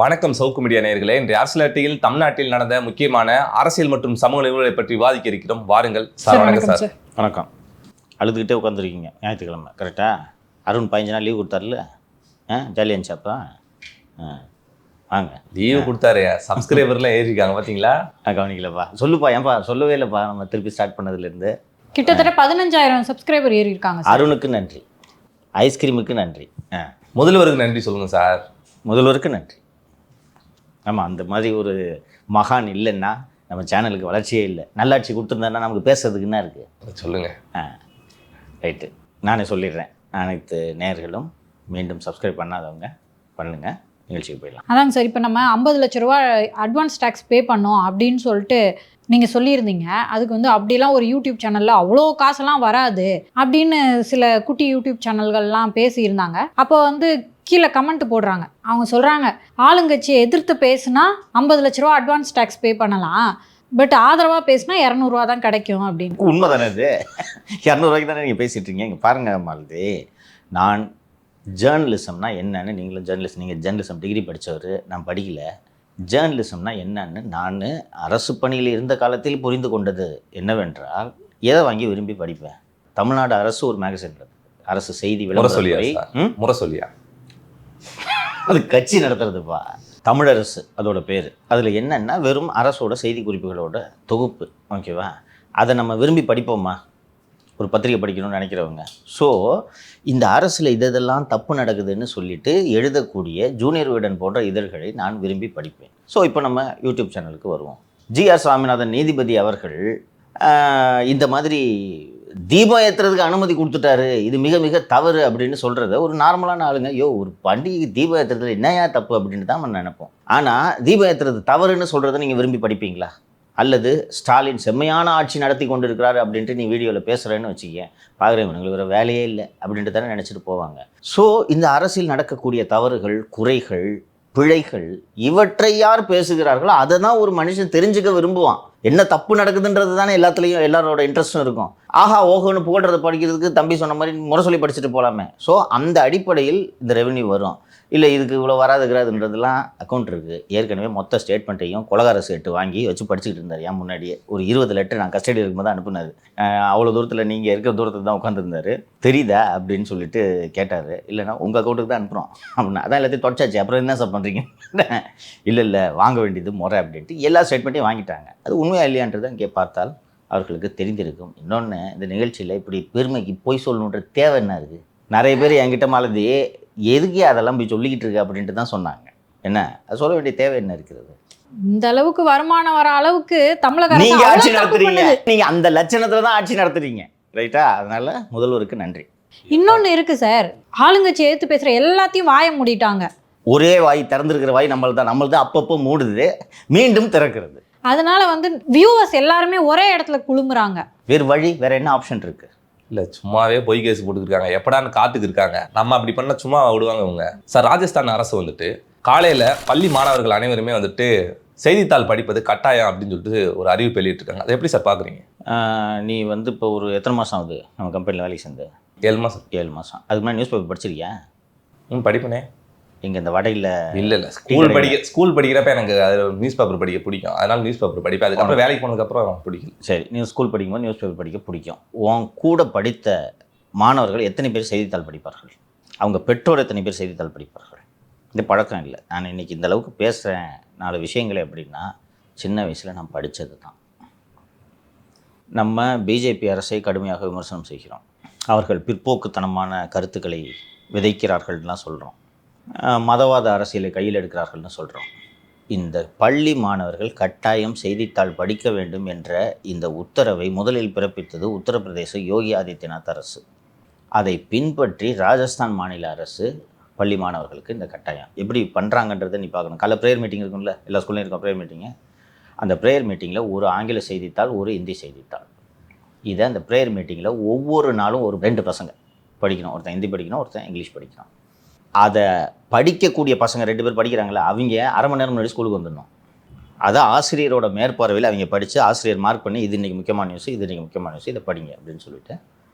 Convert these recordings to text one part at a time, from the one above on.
வணக்கம் சவுக்கு மீடியா நேயர்களே. இன்றைய அரசியல் தமிழ்நாட்டில் நடந்த முக்கியமான அரசியல் மற்றும் சமூக நிகழ்வுகளை பற்றி விவாதிக்க இருக்கிறோம். வாருங்கள் சார். வணக்கம் சார். வணக்கம். அழுதுகிட்டே உட்காந்துருக்கீங்க ஞாயிற்றுக்கிழமை கரெக்டா? அருண் 15 நாள் லீவ் கொடுத்தாருல்ல, ஜாலியாக இருந்துச்சாப்பா? வாங்க. லீவு கொடுத்தாரு, சப்ஸ்கிரைபர்லாம் ஏறிருக்காங்க பார்த்தீங்களா? கவனிக்கலப்பா. சொல்லுப்பா, ஏன்பா சொல்லவே இல்லைப்பா? நம்ம திருப்பி ஸ்டார்ட் பண்ணதுலேருந்து கிட்டத்தட்ட 15,000 சப்ஸ்கிரைபர் ஏறி இருக்காங்க. அருணுக்கு நன்றி, ஐஸ்கிரீமுக்கு நன்றி, முதல்வருக்கு நன்றி சொல்லுங்கள் சார். முதல்வருக்கு நன்றி. ஆமாம், அந்த மாதிரி ஒரு மகான் இல்லைன்னா நம்ம சேனலுக்கு வளர்ச்சியே இல்லை. நல்லாட்சி கொடுத்துருந்தாருன்னா நமக்கு பேசுறதுக்கு என்ன இருக்குது? சொல்லுங்கள். ரைட்டு, நானே சொல்லிடுறேன். அனைத்து நேயர்களும் மீண்டும் சப்ஸ்கிரைப் பண்ணாதவங்க பண்ணுங்கள். நிகழ்ச்சிக்கு போயிடலாம். அதாங்க சார், இப்போ நம்ம 50 லட்ச ரூபா அட்வான்ஸ் டேக்ஸ் பே பண்ணோம் அப்படின்னு சொல்லிட்டு நீங்கள் சொல்லியிருந்தீங்க. அதுக்கு வந்து அப்படிலாம் ஒரு யூடியூப் சேனலில் அவ்வளோ காசெல்லாம் வராது அப்படின்னு சில குட்டி யூடியூப் சேனல்கள்லாம் பேசியிருந்தாங்க. அப்போ வந்து கீழே கமெண்ட் போடுறாங்க. அவங்க சொல்கிறாங்க, ஆளுங்கட்சியை எதிர்த்து பேசுனா 50 லட்ச ரூபா அட்வான்ஸ் டேக்ஸ் பே பண்ணலாம், பட் ஆதரவாக பேசினா 200 ரூபா தான் கிடைக்கும் அப்படின்னு. உண்மை தானே இது? 200 ரூபாய்க்கு தானே நீங்கள் பேசிகிட்டு இருக்கீங்க. இங்கே பாருங்கள் மாலதி, நான் ஜேர்னலிசம்னா என்னன்னு, நீங்களும் ஜேர்னலிஸ்ட், நீங்கள் ஜேர்னலிசம் டிகிரி படித்தவர், நான் படிக்கலை. ஜேர்னலிசம்னா என்னன்னு நான் அரசு பணியில் இருந்த காலத்தில் புரிந்து கொண்டது என்னவென்றால், எதை வாங்கி விரும்பி படிப்பேன். தமிழ்நாடு அரசு ஒரு மேகசின், அரசு செய்தி முரசொலியா, அது கட்சி நடத்துறதுப்பா. தமிழரசு அதோட பேர். அதில் என்னென்னா வெறும் அரசோட செய்தி குறிப்புகளோட தொகுப்பு. ஓகேவா? அதை நம்ம விரும்பி படிப்போமா ஒரு பத்திரிகை படிக்கணும்னு நினைக்கிறவங்க? ஸோ இந்த அரசில் இதெல்லாம் தப்பு நடக்குதுன்னு சொல்லிட்டு எழுதக்கூடிய ஜூனியர் விகடன் போன்ற இதழ்களை நான் விரும்பி படிப்பேன். ஸோ இப்போ நம்ம யூடியூப் சேனலுக்கு வருவோம். ஜி.ஆர். சுவாமிநாதன் நீதிபதி அவர்கள் இந்த மாதிரி தீபம் ஏற்றுறதுக்கு அனுமதி கொடுத்துட்டாரு, இது மிக மிக தவறு அப்படின்னு சொல்கிறத ஒரு நார்மலான ஆளுங்க, ஒரு பண்டிகை தீபம் ஏற்றுறதுல என்னையா தப்பு அப்படின்னு தான் நம்ம நினைப்போம். ஆனால் தீபம் ஏற்றுறது தவறுன்னு சொல்கிறத நீங்கள் விரும்பி படிப்பீங்களா? அல்லது ஸ்டாலின் செம்மையான ஆட்சி நடத்தி கொண்டு இருக்கிறாரு அப்படின்ட்டு நீ வீடியோவில் பேசுகிறேன்னு வச்சுக்க, பார்க்குறேன் இவங்களுக்கு வேறு வேலையே இல்லை அப்படின்ட்டு தானே நினச்சிட்டு போவாங்க. ஸோ இந்த அரசியல் நடக்கக்கூடிய தவறுகள், குறைகள், பிழைகள், இவற்றை யார் பேசுகிறார்களோ அதை தான் ஒரு மனுஷன் தெரிஞ்சுக்க விரும்புவான். என்ன தப்பு நடக்குதுன்றது தானே எல்லாத்துலேயும் எல்லாரோட இன்ட்ரெஸ்ட்டும் இருக்கும். ஆஹா ஓஹோன்னு புகழ்றதை படிக்கிறதுக்கு தம்பி சொன்ன மாதிரி முரசொலி படிச்சுட்டு போகலாமே. ஸோ அந்த அடிப்படையில் இந்த ரெவென்யூ வரும். இல்லை இதுக்கு இவ்வளோ வராதுங்கிறதுன்றதுலாம் அக்கௌண்ட் இருக்குது. ஏற்கனவே மொத்த ஸ்டேட்மெண்ட்டையும் கொலகார சேட்டு வாங்கி வச்சு படிச்சுக்கிட்டு இருந்தார். ஏன் முன்னாடியே ஒரு 20 லெட்டர் நான் கஸ்டடி இருக்கும்போது தான் அனுப்புனாரு. அவ்வளோ தூரத்தில் நீங்கள் இருக்கிற தூரத்தில் தான் உட்காந்துருந்தார். தெரியுதா அப்படின்னு சொல்லிட்டு கேட்டார். இல்லைனா உங்கள் அக்கௌண்ட்டுக்கு தான் அனுப்புகிறோம் அப்படின்னா, அதான் எல்லாத்தையும் தொடச்சாச்சு, அப்புறம் என்ன சார் பண்ணுறீங்க? இல்லை வாங்க வேண்டியது முறை அப்படின்ட்டு எல்லா ஸ்டேட்மெண்ட்டையும் வாங்கிட்டாங்க. அது உண்மையாக இல்லையான்றது இங்கே பார்த்தால் அவர்களுக்கு தெரிந்திருக்கும். இன்னொன்று, இந்த நிகழ்ச்சியில் இப்படி பெருமைக்கு போய் சொல்லணுன்ற தேவை என்ன இருக்குது? நிறைய பேர் என்கிட்ட மாலதி எதுக்கே அதெல்லாம் போய் சொல்லிக்கிட்டு இருக்கு அப்படின்ட்டு தான் சொன்னாங்க. என்ன அது சொல்ல வேண்டிய தேவை என்ன இருக்கிறது? இந்த அளவுக்கு வருமானம் வர அளவுக்கு தமிழக நீங்க ஆட்சி நடத்துறீங்க, நீங்க அந்த லட்சணத்துல தான் ஆட்சி நடத்துறீங்க, ரைட்டா? அதனால முதல்வருக்கு நன்றி. இன்னொன்று இருக்கு சார், ஆளுங்கட்சி எடுத்து பேசுற எல்லாத்தையும் வாய மூடிட்டாங்க. ஒரே வாய் திறந்திருக்கிற வாய் நம்மள்தான் அப்பப்போ மூடுது, மீண்டும் திறக்கிறது. அதனால வந்து வியூவர்ஸ் எல்லாருமே ஒரே இடத்துல குழுமுறாங்க. வேறு வழி, வேற என்ன ஆப்ஷன் இருக்கு? இல்லை, சும்மாவே பொய் கேஸ் போட்டுருக்காங்க, எப்படான்னு காத்துக்கு இருக்காங்க. நம்ம அப்படி பண்ணால் சும்மா விடுவாங்க இவங்க. சார், ராஜஸ்தான் அரசு வந்துட்டு காலையில் பள்ளி மாணவர்கள் அனைவருமே வந்துட்டு செய்தித்தாள் படிப்பது கட்டாயம் அப்படின்னு சொல்லிட்டு ஒரு அறிவிப்பு வெளியிட்டிருக்காங்க. அதை எப்படி சார் பார்க்குறீங்க? நீ வந்து இப்போ ஒரு எத்தனை மாதம் ஆகுது நம்ம கம்பெனியில் வேலைக்கு சேர்ந்து? 7 மாதம். 7 மாதம். அதுக்கு முன்னாடி நியூஸ் பேப்பர் படிச்சிருக்கியா? படிப்பனே. இங்கே இந்த வடையில் இல்லை ஸ்கூல் படிக்கிறப்ப எனக்கு அது நியூஸ் பேப்பர் படிக்க பிடிக்கும். அதனால் நியூஸ் பேப்பர் படிப்பேன். அதுக்கப்புறம் வேலைக்கு போனதுக்கப்புறம் பிடிக்கும். சரி, நீ ஸ்கூல் படிக்கும்போது நியூஸ் பேப்பர் படிக்க பிடிக்கும். உன் கூட படித்த மாணவர்கள் எத்தனை பேர் செய்தித்தாள் படிப்பார்கள்? அவங்க பெற்றோர் எத்தனை பேர் செய்தித்தாள் படிப்பார்கள்? இந்த பழக்கம் இல்லை. நான் இன்றைக்கி இந்த அளவுக்கு பேசுகிறேன் 4 விஷயங்களே அப்படின்னா, சின்ன வயசில் நான் படித்தது தான். நம்ம பிஜேபி அரசை கடுமையாக விமர்சனம் செய்கிறோம். அவர்கள் பிற்போக்குத்தனமான கருத்துக்களை விதைக்கிறார்கள்லாம் சொல்கிறோம். மதவாத அரசியலை கையில் எடுக்கிறார்கள்னு சொல்கிறோம். இந்த பள்ளி மாணவர்கள் கட்டாயம் செய்தித்தாள் படிக்க வேண்டும் என்ற இந்த உத்தரவை முதலில் பிறப்பித்தது உத்தரப்பிரதேச யோகி ஆதித்யநாத் அரசு. அதை பின்பற்றி ராஜஸ்தான் மாநில அரசு பள்ளி மாணவர்களுக்கு இந்த கட்டாயம் எப்படி பண்ணுறாங்கன்றதை நீ பார்க்கணும். காலைல ப்ரேயர் மீட்டிங் இருக்கும்ல, எல்லா ஸ்கூல்லையும் இருக்கும் ப்ரேயர் மீட்டிங்கு. அந்த ப்ரேயர் மீட்டிங்கில் ஒரு ஆங்கில செய்தித்தாள், ஒரு இந்தி செய்தித்தாள். இதை அந்த ப்ரேயர் மீட்டிங்கில் ஒவ்வொரு நாளும் ஒரு 2 பசங்க படிக்கணும். ஒருத்தன் ஹிந்தி படிக்கணும், ஒருத்தன் இங்கிலீஷ் படிக்கணும். அதை படிக்கக்கூடிய பசங்க 2 பேர் படிக்கிறாங்களே, அவங்க அரை மணி நேரம் முன்னாடி ஸ்கூலுக்கு வந்துடணும். அதை ஆசிரியரோட மேற்பார்வையில் அவங்க படித்து ஆசிரியர் மார்க் பண்ணி, இது இன்றைக்கி முக்கியமான நியூஸ், இது இன்றைக்கி முக்கியமான நியூஸ், இதை படிங்க அப்படின்னு சொல்லிட்டு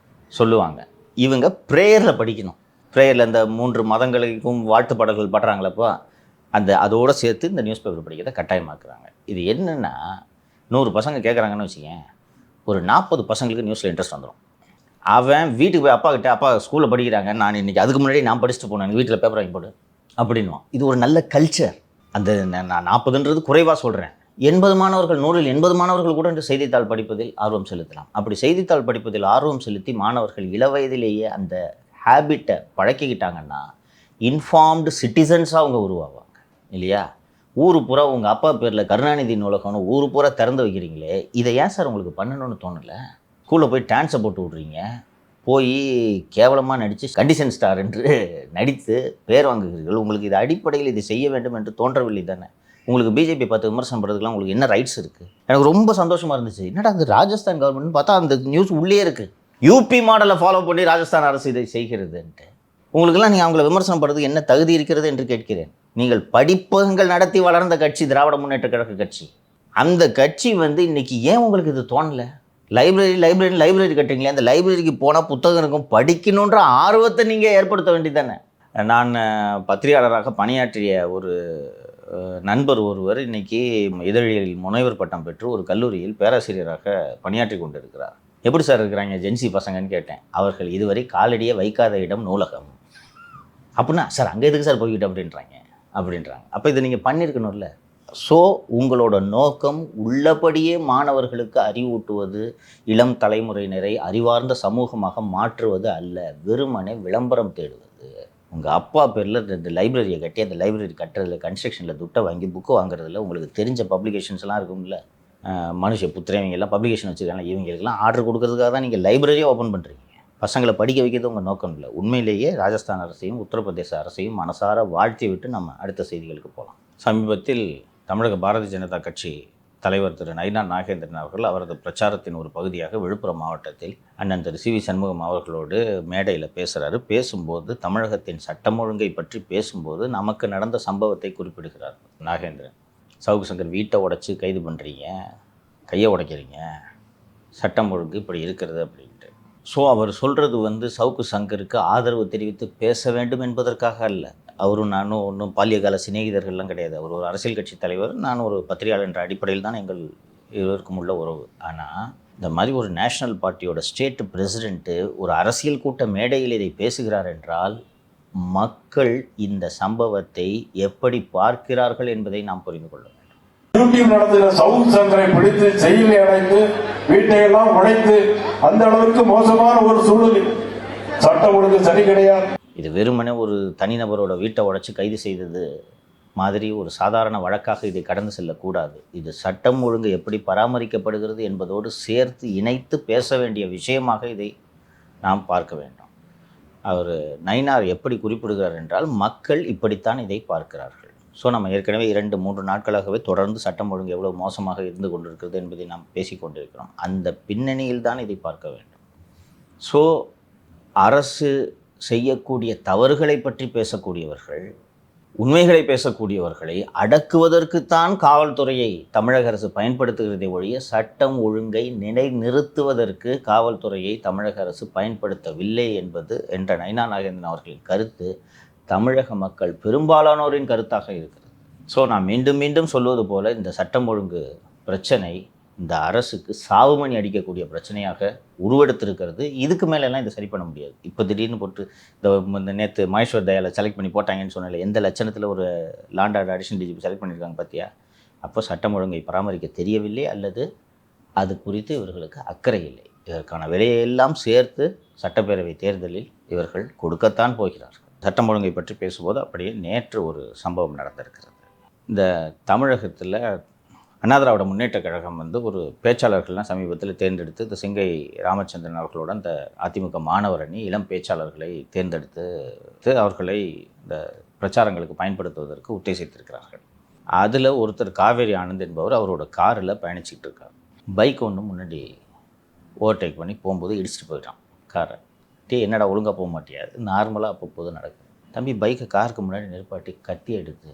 சொல்லுவாங்க. இவங்க ப்ரேயரில் படிக்கணும். ப்ரேயரில் இந்த 3 மதங்களுக்கும் வாழ்த்து பாடல்கள் பாடுறாங்களப்போ, அதோடு சேர்த்து இந்த நியூஸ் பேப்பர் படிக்கிறத கட்டாயமாக்குறாங்க. இது என்னென்னா 100 பசங்க கேட்குறாங்கன்னு வச்சுக்கேன், ஒரு 40 பசங்களுக்கு நியூஸில் இன்ட்ரெஸ்ட் வந்துடும். அவன் வீட்டுக்கு போய் அப்பா கிட்ட, அப்பா ஸ்கூலில் படிக்கிறாங்க, நான் இன்றைக்கி அதுக்கு முன்னாடி நான் படிச்சுட்டு போனேன், எனக்கு வீட்டில் பேப்பர் வாங்கி போடு அப்படின்வான். இது ஒரு நல்ல கல்ச்சர். அந்த நான் 40ன்றது குறைவாக சொல்கிறேன். 80 மாணவர்கள் 100ல் 80 மாணவர்கள் கூட இன்று செய்தித்தாள் படிப்பதில் ஆர்வம் செலுத்தலாம். அப்படி செய்தித்தாள் படிப்பதில் ஆர்வம் செலுத்தி மாணவர்கள் இளவயதிலேயே அந்த ஹேபிட்டை பழக்கிக்கிட்டாங்கன்னா இன்ஃபார்ம்டு சிட்டிசன்ஸாக அவங்க உருவாவாங்க இல்லையா? ஊரு பூரா உங்கள் அப்பா பேரில் கருணாநிதி நூலகம்னு ஊரு பூரா திறந்து வைக்கிறீங்களே, இதை ஏன் சார் உங்களுக்கு பண்ணணும்னு தோணலை? ஸ்கூலில் போய் டான்ஸை போட்டு விட்றீங்க, போய் கேவலமாக நடித்து கண்டிஷன் ஸ்டார் என்று நடித்து பேர் வாங்குகிறீர்கள். உங்களுக்கு இது அடிப்படையில் இது செய்ய வேண்டும் என்று தோன்றவில்லை தானே? உங்களுக்கு பிஜேபி பார்த்து விமர்சனம் பண்ணுறதுக்குலாம் உங்களுக்கு என்ன ரைட்ஸ் இருக்குது? எனக்கு ரொம்ப சந்தோஷமாக இருந்துச்சு. என்னடா அந்த ராஜஸ்தான் கவர்மெண்ட்னு பார்த்தா அந்த நியூஸ் உள்ளே இருக்குது, யூபி மாடலை ஃபாலோ பண்ணி ராஜஸ்தான் அரசு இதை செய்கிறதுன்ட்டு. உங்களுக்கெல்லாம் நீங்கள் அவங்கள விமர்சனம் பண்ணுறதுக்கு என்ன தகுதி இருக்கிறது என்று கேட்கிறேன். நீங்கள் படிப்பகங்கள் நடத்தி வளர்ந்த கட்சி திராவிட முன்னேற்ற கழக கட்சி. அந்த கட்சி இன்றைக்கி ஏன் உங்களுக்கு இது தோணலை? லைப்ரரி கட்டுறீங்களே, அந்த லைப்ரரிக்கு போனால் புத்தகம் இருக்கும், படிக்கணுன்ற ஆர்வத்தை நீங்கள் ஏற்படுத்த வேண்டியதானே? நான் பத்திரிகையாளராக பணியாற்றிய ஒரு நண்பர் ஒருவர் இன்றைக்கி இதழியலில் முனைவர் பட்டம் பெற்று ஒரு கல்லூரியில் பேராசிரியராக பணியாற்றி கொண்டிருக்கிறார். எப்படி சார் இருக்கிறாங்க ஜென்சி பசங்கன்னு கேட்டேன். அவர்கள் இதுவரை காலடியே வைக்காத இடம் நூலகம். அப்படின்னா சார் அங்கே எதுக்கு சார் போய்கிட்டு அப்படின்றாங்க. அப்போ இதை நீங்கள் பண்ணியிருக்கணும்ல. ஸோ உங்களோட நோக்கம் உள்ளபடியே மாணவர்களுக்கு அறிவூட்டுவது, இளம் தலைமுறையினரை அறிவார்ந்த சமூகமாக மாற்றுவது அல்ல, வெறுமனே விளம்பரம் தேடுவது. உங்கள் அப்பா பேரில் 2 லைப்ரரியை கட்டி அந்த லைப்ரரி கட்டுறதுல, கன்ஸ்ட்ரக்ஷனில் துட்டை வாங்கி புக்கு வாங்குறதுல உங்களுக்கு தெரிஞ்ச பப்ளிகேஷன்ஸ்லாம் இருக்கும்ல, மனுஷ புத்திரவங்கெல்லாம் பப்ளிகேஷன் வச்சுருக்காங்க, இவங்களுக்கெல்லாம் ஆர்டர் கொடுக்கறதுக்காக தான் நீங்கள் லைப்ரரியை ஓப்பன் பண்ணுறீங்க. பசங்களை படிக்க வைக்கிறது உங்கள் நோக்கம் இல்லை. உண்மையிலேயே ராஜஸ்தான் அரசையும் உத்தரப்பிரதேச அரசையும் மனசார வாழ்த்தி விட்டு நம்ம அடுத்த செய்திகளுக்கு போகலாம். சமீபத்தில் தமிழக பாரதிய ஜனதா கட்சி தலைவர் திரு நயினார் நாகேந்திரன் அவர்கள் அவரது பிரச்சாரத்தின் ஒரு பகுதியாக விழுப்புரம் மாவட்டத்தில் அண்ணன் திரு சி.வி. சண்முகம் அவர்களோடு மேடையில் பேசுகிறாரு. பேசும்போது தமிழகத்தின் சட்டம் ஒழுங்கை பற்றி பேசும்போது நமக்கு நடந்த சம்பவத்தை குறிப்பிடுகிறார் நாகேந்திரன். சவுக்கு சங்கர் வீட்டை உடைச்சி கைது பண்ணுறீங்க, கையை உடைக்கிறீங்க, சட்டம் ஒழுங்கு இப்படி இருக்கிறது அப்படின்ட்டு. ஸோ அவர் சொல்கிறது சவுக்கு சங்கருக்கு ஆதரவு தெரிவித்து பேச வேண்டும் என்பதற்காக அல்ல. அவரும் நானும் ஒன்றும் பால்யகால சிநேகிதர்கள்லாம் கிடையாது. அவர் ஒரு அரசியல் கட்சி தலைவர், நான் ஒரு பத்திரிகையாளர் என்ற அடிப்படையில் தான் எங்கள் இருவருக்கும் உள்ள உறவு. ஆனால் இந்த மாதிரி ஒரு நேஷனல் பார்ட்டியோட ஸ்டேட் பிரசிடெண்ட்டு ஒரு அரசியல் கூட்ட மேடையில் இதை பேசுகிறார் என்றால் மக்கள் இந்த சம்பவத்தை எப்படி பார்க்கிறார்கள் என்பதை நாம் புரிந்து கொள்ள வேண்டும். யூடியூப் நடத்துகிற சவுக்கு சங்கரை பிடித்து செயலை அடைத்து வீட்டையெல்லாம் உடைத்து அந்த அளவுக்கு மோசமான ஒரு சூழலில் சட்டம் ஒழுங்கு சரி கிடையாது. இது வெறுமனே ஒரு தனிநபரோட வீட்டை உடைச்சி கைது செய்தது மாதிரி ஒரு சாதாரண வழக்காக இதை கடந்து செல்லக்கூடாது. இது சட்டம் ஒழுங்கு எப்படி பராமரிக்கப்படுகிறது என்பதோடு சேர்த்து இணைத்து பேச வேண்டிய விஷயமாக இதை நாம் பார்க்க வேண்டும். அவர் நயினார் எப்படி குறிப்பிடுகிறார் என்றால் மக்கள் இப்படித்தான் இதை பார்க்கிறார்கள். ஸோ நம்ம ஏற்கனவே 2-3 நாட்களாகவே தொடர்ந்து சட்டம் ஒழுங்கு எவ்வளோ மோசமாக இருந்து கொண்டிருக்கிறது என்பதை நாம் பேசிக்கொண்டிருக்கிறோம். அந்த பின்னணியில் தான் இதை பார்க்க வேண்டும். ஸோ அரசு செய்யக்கூடிய தவறுகளை பற்றி பேசக்கூடியவர்கள், உண்மைகளை பேசக்கூடியவர்களை அடக்குவதற்குத்தான் காவல்துறையை தமிழக அரசு பயன்படுத்துகிறதை ஒழிய சட்டம் ஒழுங்கை நிலைநிறுத்துவதற்கு காவல்துறையை தமிழக அரசு பயன்படுத்தவில்லை என்ற நயினார் நாகேந்திரன் அவர்களின் கருத்து தமிழக மக்கள் பெரும்பாலானோரின் கருத்தாக இருக்கிறது. ஸோ நான் மீண்டும் மீண்டும் சொல்வது போல இந்த சட்டம் ஒழுங்கு பிரச்சனை இந்த அரசுக்கு சாவுமணி அடிக்கக்கூடிய பிரச்சனையாக உருவெடுத்திருக்கிறது. இதுக்கு மேலெல்லாம் இதை சரி பண்ண முடியாது. இப்போ திடீர்னு போட்டு இந்த நேற்று மகேஸ்வர் தயாலை செலக்ட் பண்ணி போட்டாங்கன்னு சொன்னால எந்த லட்சணத்தில் ஒரு law and order additional DGP select பண்ணியிருக்காங்க பார்த்தியா? அப்போ சட்டம் ஒழுங்கை பராமரிக்க தெரியவில்லை அல்லது அது குறித்து இவர்களுக்கு அக்கறை இல்லை. இதற்கான விலையெல்லாம் சேர்த்து சட்டப்பேரவை தேர்தலில் இவர்கள் கொடுக்கத்தான் போகிறார்கள். சட்டம் ஒழுங்கை பற்றி பேசும்போது அப்படியே நேற்று ஒரு சம்பவம் நடந்திருக்கிறது. இந்த தமிழகத்தில் அண்ணா திராவிட முன்னேற்ற கழகம் ஒரு பேச்சாளர்கள்லாம் சமீபத்தில் தேர்ந்தெடுத்து இந்த சிங்கை ராமச்சந்திரன் அவர்களோட அந்த அதிமுக மாணவர் அணி இளம் பேச்சாளர்களை தேர்ந்தெடுத்து அவர்களை இந்த பிரச்சாரங்களுக்கு பயன்படுத்துவதற்கு உத்தேசித்திருக்கிறார்கள். அதில் ஒருத்தர் காவேரி ஆனந்த் என்பவர் அவரோட காரில் பயணிச்சுக்கிட்டு இருக்கார். பைக் ஒன்று முன்னாடி ஓவர்டேக் பண்ணி போகும்போது இடிச்சிட்டு போயிட்டான் காரை. என்னடா ஒழுங்காக போக மாட்டியாது, நார்மலாக அப்பப்போது நடக்குது. தம்பி பைக்கை காருக்கு முன்னாடி நிற்பாட்டி கத்தி எடுத்து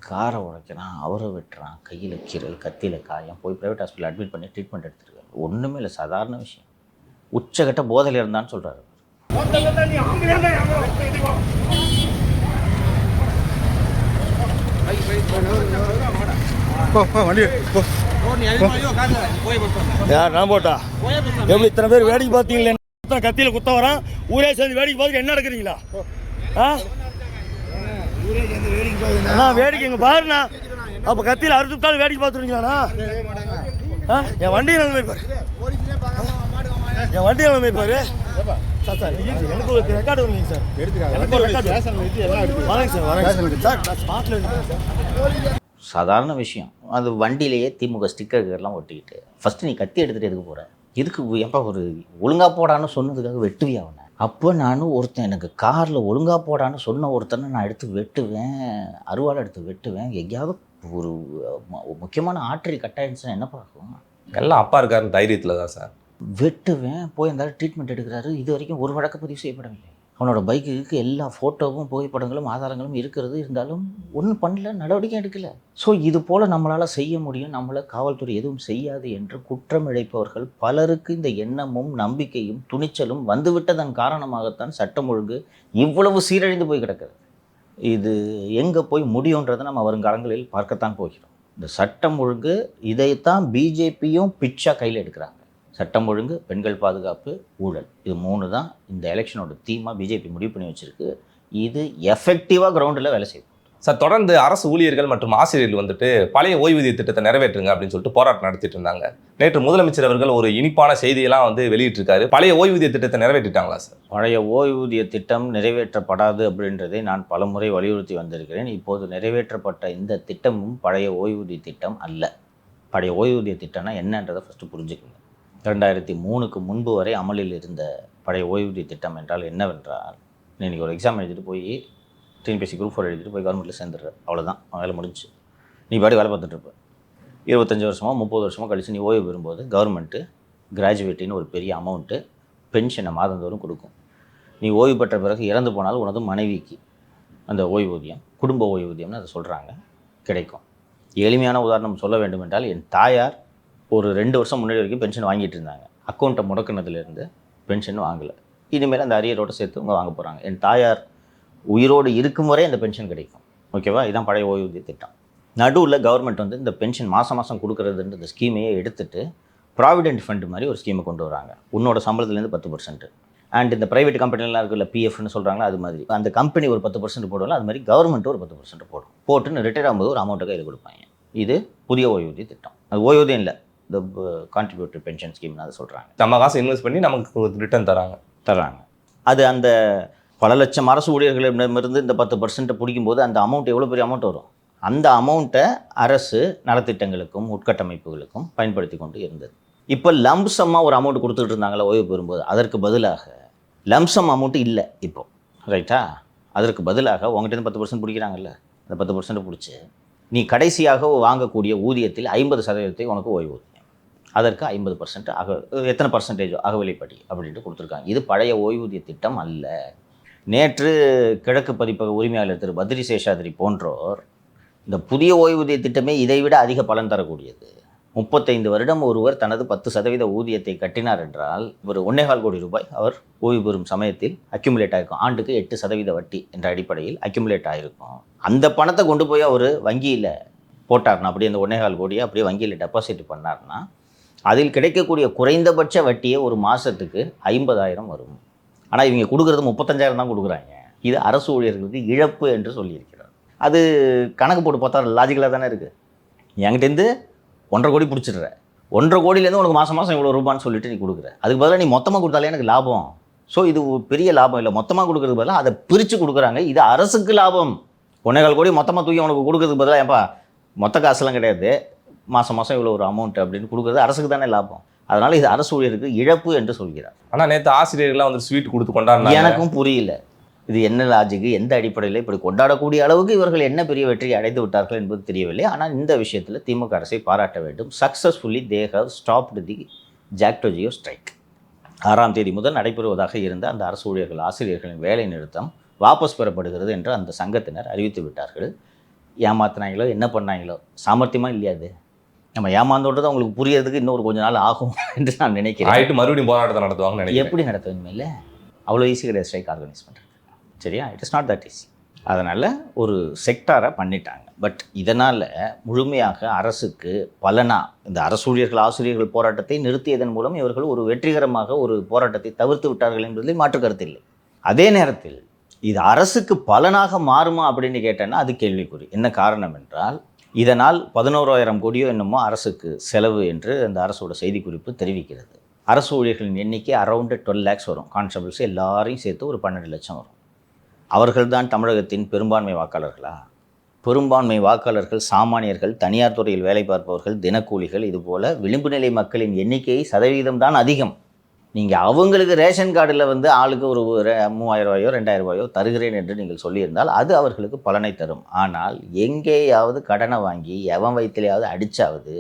காரை உடைக்கிறான், அவரை வெட்டுறான், கையில் கீரல், கத்தியில் காயம், போய் ப்ரைவேட் ஹாஸ்பிட்டல் அட்மிட் பண்ணி ட்ரீட்மெண்ட் எடுத்துருக்காரு. ஒன்றுமே இல்லை, சாதாரண விஷயம். உச்சகட்ட போதையில் இருந்தான்னு சொல்கிறாரு. வண்டி யார் நான் போட்டா எப்படி இத்தனை பேர் வேடிக்கை பார்த்தீங்களே கத்தியில் குத்த வரான் ஊரே சேர்ந்து வேடிக்கை பார்த்து என்ன நடக்கிறீங்களா அண்ணா வேடிக்கை இங்கே பாருண்ணா அப்போ கத்தியில் அறுத்துட்டாலும் வேடிக்கை பார்த்துருங்களாண்ணா என் வண்டியை நிலைமை பாரு என் வண்டியை நிலைமை பாரு சார் எனக்கு ஒரு ரெக்கார்டு வருங்க சார் எனக்கு ஒரு ரெக்கார்டு வரேங்க சார் வரேங்க சார் நான் ஸ்பாட்டில் சாதாரண விஷயம். அது வண்டியிலேயே திமுக ஸ்டிக்கர்லாம் ஒட்டிக்கிட்டு ஃபஸ்ட்டு நீ கத்தி எடுத்துகிட்டு எதுக்கு போகிற, இதுக்கு எப்போ ஒரு ஒழுங்கா போடான்னு சொன்னதுக்காக வெட்டுவியா அவனை? அப்போ நானும் ஒருத்தன் எனக்கு காரில் ஒழுங்கா போடான்னு சொன்ன ஒருத்தனை நான் எடுத்து வெட்டுவேன், அருவாளை எடுத்து வெட்டுவேன். எங்கேயாவது ஒரு முக்கியமான ஆர்டரி கட்டாயிடுச்சுன்னா என்ன பார்க்கும்? எல்லாம் அப்பா இருக்காருன்னு தைரியத்தில் தான் சார் வெட்டுவேன். போய் இருந்தாலும் ட்ரீட்மெண்ட் எடுக்கிறாரு. இது வரைக்கும் ஒரு வழக்கப்பதிவு செய்யப்படவில்லை. அவனோட பைக்குக்கு எல்லா ஃபோட்டோவும் புகைப்படங்களும் ஆதாரங்களும் இருக்கிறது, இருந்தாலும் ஒன்றும் பண்ணல, நடவடிக்கை எடுக்கலை. ஸோ இது போல் நம்மளால் செய்ய முடியும், நம்மளை காவல்துறை எதுவும் செய்யாது என்று குற்றம் இழைப்பவர்கள் பலருக்கு இந்த எண்ணமும் நம்பிக்கையும் துணிச்சலும் வந்துவிட்டதன் காரணமாகத்தான் சட்டம் ஒழுங்கு இவ்வளவு சீரழிந்து போய் கிடக்கிறது. இது எங்கே போய் முடியுன்றதை நம்ம வருங்காலங்களில் பார்க்கத்தான் போகிறோம். இந்த சட்டம் ஒழுங்கு இதைத்தான் பிஜேபியும் பிச்சா கையில் எடுக்கிறாங்க. சட்டம் ஒழுங்கு, பெண்கள் பாதுகாப்பு, ஊழல், இது 3 தான் இந்த எலெக்ஷனோட தீமாக பிஜேபி முடிவு பண்ணி வச்சுருக்கு. இது எஃபெக்டிவாக கிரவுண்டில் வேலை செய்யும். சார் தொடர்ந்து அரசு ஊழியர்கள் மற்றும் ஆசிரியர்கள் வந்துட்டு பழைய ஓய்வூதிய திட்டத்தை நிறைவேற்றுங்க அப்படின்னு சொல்லிட்டு போராட்டம் நடத்திட்டு இருந்தாங்க. நேற்று முதலமைச்சர் அவர்கள் ஒரு இனிப்பான செய்தியெல்லாம் வந்து வெளியிட்டிருக்காரு. பழைய ஓய்வூதிய திட்டத்தை நிறைவேற்றிட்டாங்களா சார்? பழைய ஓய்வூதிய திட்டம் நிறைவேற்றப்படாது அப்படின்றதை நான் பலமுறை வலியுறுத்தி வந்திருக்கிறேன். இப்போது நிறைவேற்றப்பட்ட இந்த திட்டமும் பழைய ஓய்வூதிய திட்டம் அல்ல. பழைய ஓய்வூதிய திட்டம்னா என்னன்றதை ஃபஸ்ட்டு புரிஞ்சுக்கணும். 2003க்கு முன்பு வரை அமலில் இருந்த பழைய ஓய்வூதிய திட்டம் என்றால் என்னவென்றால், இன்றைக்கி ஒரு எக்ஸாம் எழுதிட்டு போய் டிஎன்பிஎஸ்சி குரூப் 4 எழுதிட்டு போய் கவர்மெண்ட்டில் சேர்ந்துடுற, அவ்வளோதான், வேலை முடிஞ்சு. நீ பாடி வேலை பார்த்துட்ருப்ப. 25 வருஷமோ 30 வருஷமோ கழிச்சு நீ ஓய்வு பெறும்போது கவர்மெண்ட்டு கிராஜுவேட்டின்னு ஒரு பெரிய அமௌண்ட்டு பென்ஷனை மாதந்தோறும் கொடுக்கும். நீ ஓய்வு பெற்ற பிறகு இறந்து போனாலும் உனது மனைவிக்கு அந்த ஓய்வூதியம், குடும்ப ஓய்வூதியம்னு அதை சொல்கிறாங்க, கிடைக்கும். எளிமையான உதாரணம் சொல்ல வேண்டும் என்றால், என் தாயார் ஒரு 2 வருஷம் முன்னாடி வரைக்கும் பென்ஷன் வாங்கிட்டு இருந்தாங்க. அக்கௌண்ட்டை முடக்கினதுலேருந்து பென்ஷன் வாங்கலை. இனிமேல் அந்த அரியரோடு சேர்த்து அவங்க வாங்க போகிறாங்க. என் தாயார் உயிரோடு இருக்கும் வரை அந்த பென்ஷன் கிடைக்கும். ஓகேவா? இதுதான் பழைய ஓய்வூதிய திட்டம். நடுவில் கவர்மெண்ட் வந்து இந்த பென்ஷன் மாதம் மாதம் கொடுக்குறதுன்ற இந்த ஸ்கீமையே எடுத்துகிட்டு ப்ராவிடென்ட் ஃபண்ட் மாதிரி ஒரு ஸ்கீமை கொண்டு வராங்க. உன்னோட சம்பளத்துலேருந்து 10%. அண்ட் இந்த ப்ரைவேட் கம்பெனிலாம் இருக்குல்ல, பிஎஃப்னு சொல்கிறாங்களா, அது மாதிரி அந்த கம்பெனி ஒரு 10% போடுவாங்க, அது மாதிரி கவர்மெண்ட்டு ஒரு 10% போடும். போட்டுன்னு ரிட்டையர் ஆகும்போது ஒரு அமௌண்ட்டுக்கு இது கொடுப்பாங்க. இது புதிய ஓய்வூதிய திட்டம். அது ஓய்வூதியம் இல்லை, இந்த கான்ட்ரிபியூட்டரி பென்ஷன் ஸ்கீம்னு அதை சொல்கிறாங்க. நம்ம காசு இன்வெஸ்ட் பண்ணி நமக்கு ரிட்டர்ன் தராங்க. அது அந்த பல லட்சம் அரசு ஊழியர்களிடமிருந்து இந்த 10% பிடிக்கும்போது அந்த அமௌண்ட் எவ்வளோ பெரிய அமௌண்ட் வரும்? அந்த அமௌண்ட்டை அரசு நலத்திட்டங்களுக்கும் உட்கட்டமைப்புகளுக்கும் பயன்படுத்தி கொண்டு இருந்தது. இப்போ லம்சமாக ஒரு அமௌண்ட் கொடுத்துட்டு இருந்தாங்களா ஓய்வு பெறும்போது, அதற்கு பதிலாக லம்சம் அமௌண்ட்டு இல்லை இப்போ, ரைட்டா? அதற்கு பதிலாக உங்கள்கிட்ட 10% பிடிக்கிறாங்கல்ல, அந்த 10% பிடிச்சி நீ கடைசியாக வாங்கக்கூடிய ஊதியத்தில் 50% உனக்கு ஓய்வூதியம், அதற்கு 50% எத்தனை பர்சன்டேஜோ அகவிலைப்படி அப்படின்ட்டு கொடுத்துருக்காங்க. இது பழைய ஓய்வூதிய திட்டம் அல்ல. நேற்று கிழக்கு பதிப்பக உரிமையாளர் திரு பத்ரி சேஷாத்ரி போன்றோர் இந்த புதிய ஓய்வூதிய திட்டமே இதைவிட அதிக பலன் தரக்கூடியது. 35 வருடம் ஒருவர் தனது 10% ஊதியத்தை கட்டினார் என்றால் ஒரு 1.25 கோடி ரூபாய் அவர் ஓய்வு பெறும் சமயத்தில் அக்யூமுலேட் ஆகிருக்கும். ஆண்டுக்கு 8% வட்டி என்ற அடிப்படையில் அக்யூமுலேட் ஆகிருக்கும். அந்த பணத்தை கொண்டு போய் அவர் வங்கியில் போட்டார்னா, அப்படியே அந்த 1.25 கோடியை அப்படியே வங்கியில் டெபாசிட் பண்ணார்னா, அதில் கிடைக்கக்கூடிய குறைந்தபட்ச வட்டியே ஒரு மாதத்துக்கு 50,000 வரும். ஆனால் இவங்க கொடுக்குறது 35,000 தான் கொடுக்குறாங்க. இது அரசு ஊழியர்களுக்கு இழப்பு என்று சொல்லியிருக்கிறார். அது கணக்கு போட்டு பார்த்தா லாஜிக்கலாக தானே இருக்குது. என்கிட்டேருந்து 1.5 கோடி பிடிச்சிடுற, 1.5 கோடியிலேருந்து உனக்கு மாதம் மாதம் இவ்வளோ ரூபான்னு சொல்லிட்டு நீ கொடுக்குற, அதுக்கு பதிலாக நீ மொத்தமாக கொடுத்தாலே எனக்கு லாபம். ஸோ இது பெரிய லாபம் இல்லை. மொத்தமாக கொடுக்குறதுக்கு பதிலாக அதை பிரித்து கொடுக்குறாங்க, இது அரசுக்கு லாபம். 1.25 கோடி மொத்தமாக தூக்கி உனக்கு கொடுக்குறதுக்கு பதிலாக, ஏப்பா மொத்த காசுலாம் கிடையாது, மாதம் மாதம் இவ்வளோ ஒரு அமௌண்ட் அப்படின்னு கொடுக்குறது அரசுக்கு தானே லாபம். அதனால் இது அரசு ஊழியருக்கு இழப்பு என்று சொல்கிறார். ஆனால் நேற்று ஆசிரியர்கள்லாம் வந்து ஸ்வீட் கொடுத்து கொண்டாடினாங்க. எனக்கும் புரியல இது என்ன லாஜிக்கு, எந்த அடிப்படையில் இப்படி கொண்டாடக்கூடிய அளவுக்கு இவர்கள் என்ன பெரிய வெற்றியை அடைந்து விட்டார்கள் என்பது தெரியவில்லை. ஆனால் இந்த விஷயத்தில் திமுக அரசை பாராட்ட வேண்டும். Successfully they have stopped the JACTO strike. 6ஆம் தேதி முதல் நடைபெறுவதாக இருந்த அந்த அரசு ஊழியர்கள் ஆசிரியர்களின் வேலை நிறுத்தம் வாபஸ் பெறப்படுகிறது என்று அந்த சங்கத்தினர் அறிவித்து விட்டார்கள். ஏமாத்தினாங்களோ என்ன பண்ணாங்களோ, சாமர்த்தியமாக இல்லையாது, நம்ம ஏமாந்தோன்றது அவங்களுக்கு புரியறதுக்கு இன்னொரு கொஞ்ச நாள் ஆகும் என்று நான் நினைக்கிறேன். ஆயிட்டு மறுபடியும் போராட்டத்தை நடத்துவாங்கன்னு நினைக்கிறேன். எப்படி நடத்துவீங்க? இல்லை, அவ்வளோ ஈஸி கிடையாது ஸ்ட்ரைக் ஆர்கனைஸ் பண்ணுறது. சரியா? It is not that easy. அதனால் ஒரு செக்டாரை பண்ணிட்டாங்க. பட் இதனால் முழுமையாக அரசுக்கு பலனா இந்த அரசூழியர்கள் ஆசிரியர்கள் போராட்டத்தை நிறுத்தியதன் மூலம் இவர்கள் ஒரு வெற்றிகரமாக ஒரு போராட்டத்தை தவிர்த்து விட்டார்கள் என்பதில் மாற்று கருத்தில்லை. அதே நேரத்தில் இது அரசுக்கு பலனாக மாறுமா அப்படின்னு கேட்டேன்னா அது கேள்விக்குறி. என்ன காரணம் என்றால் இதனால் 11,000 கோடியோ என்னமோ அரசுக்கு செலவு என்று அந்த அரசோட செய்திக்குறிப்பு தெரிவிக்கிறது. அரசு ஊழியர்களின் எண்ணிக்கை அரௌண்டு 12 lakhs வரும். கான்ஸ்டபிள்ஸ் எல்லாரையும் சேர்த்து ஒரு 12 லட்சம் வரும். அவர்கள்தான் தமிழகத்தின் பெரும்பான்மை வாக்காளர்களா? பெரும்பான்மை வாக்காளர்கள் சாமானியர்கள், தனியார் துறையில் வேலை பார்ப்பவர்கள், தினக்கூலிகள், இதுபோல் விளிம்பு நிலை மக்களின் எண்ணிக்கை சதவீதம் தான் அதிகம். நீங்கள் அவங்களுக்கு ரேஷன் கார்டில் ஆளுக்கு ஒரு 3,000 ரூபாயோ 2,000 ரூபாயோ தருகிறேன் என்று நீங்கள் சொல்லியிருந்தால் அது அவர்களுக்கு பலனை தரும். ஆனால் எங்கேயாவது கடனை வாங்கி எவன் வயிற்றிலையாவது அடித்தாவது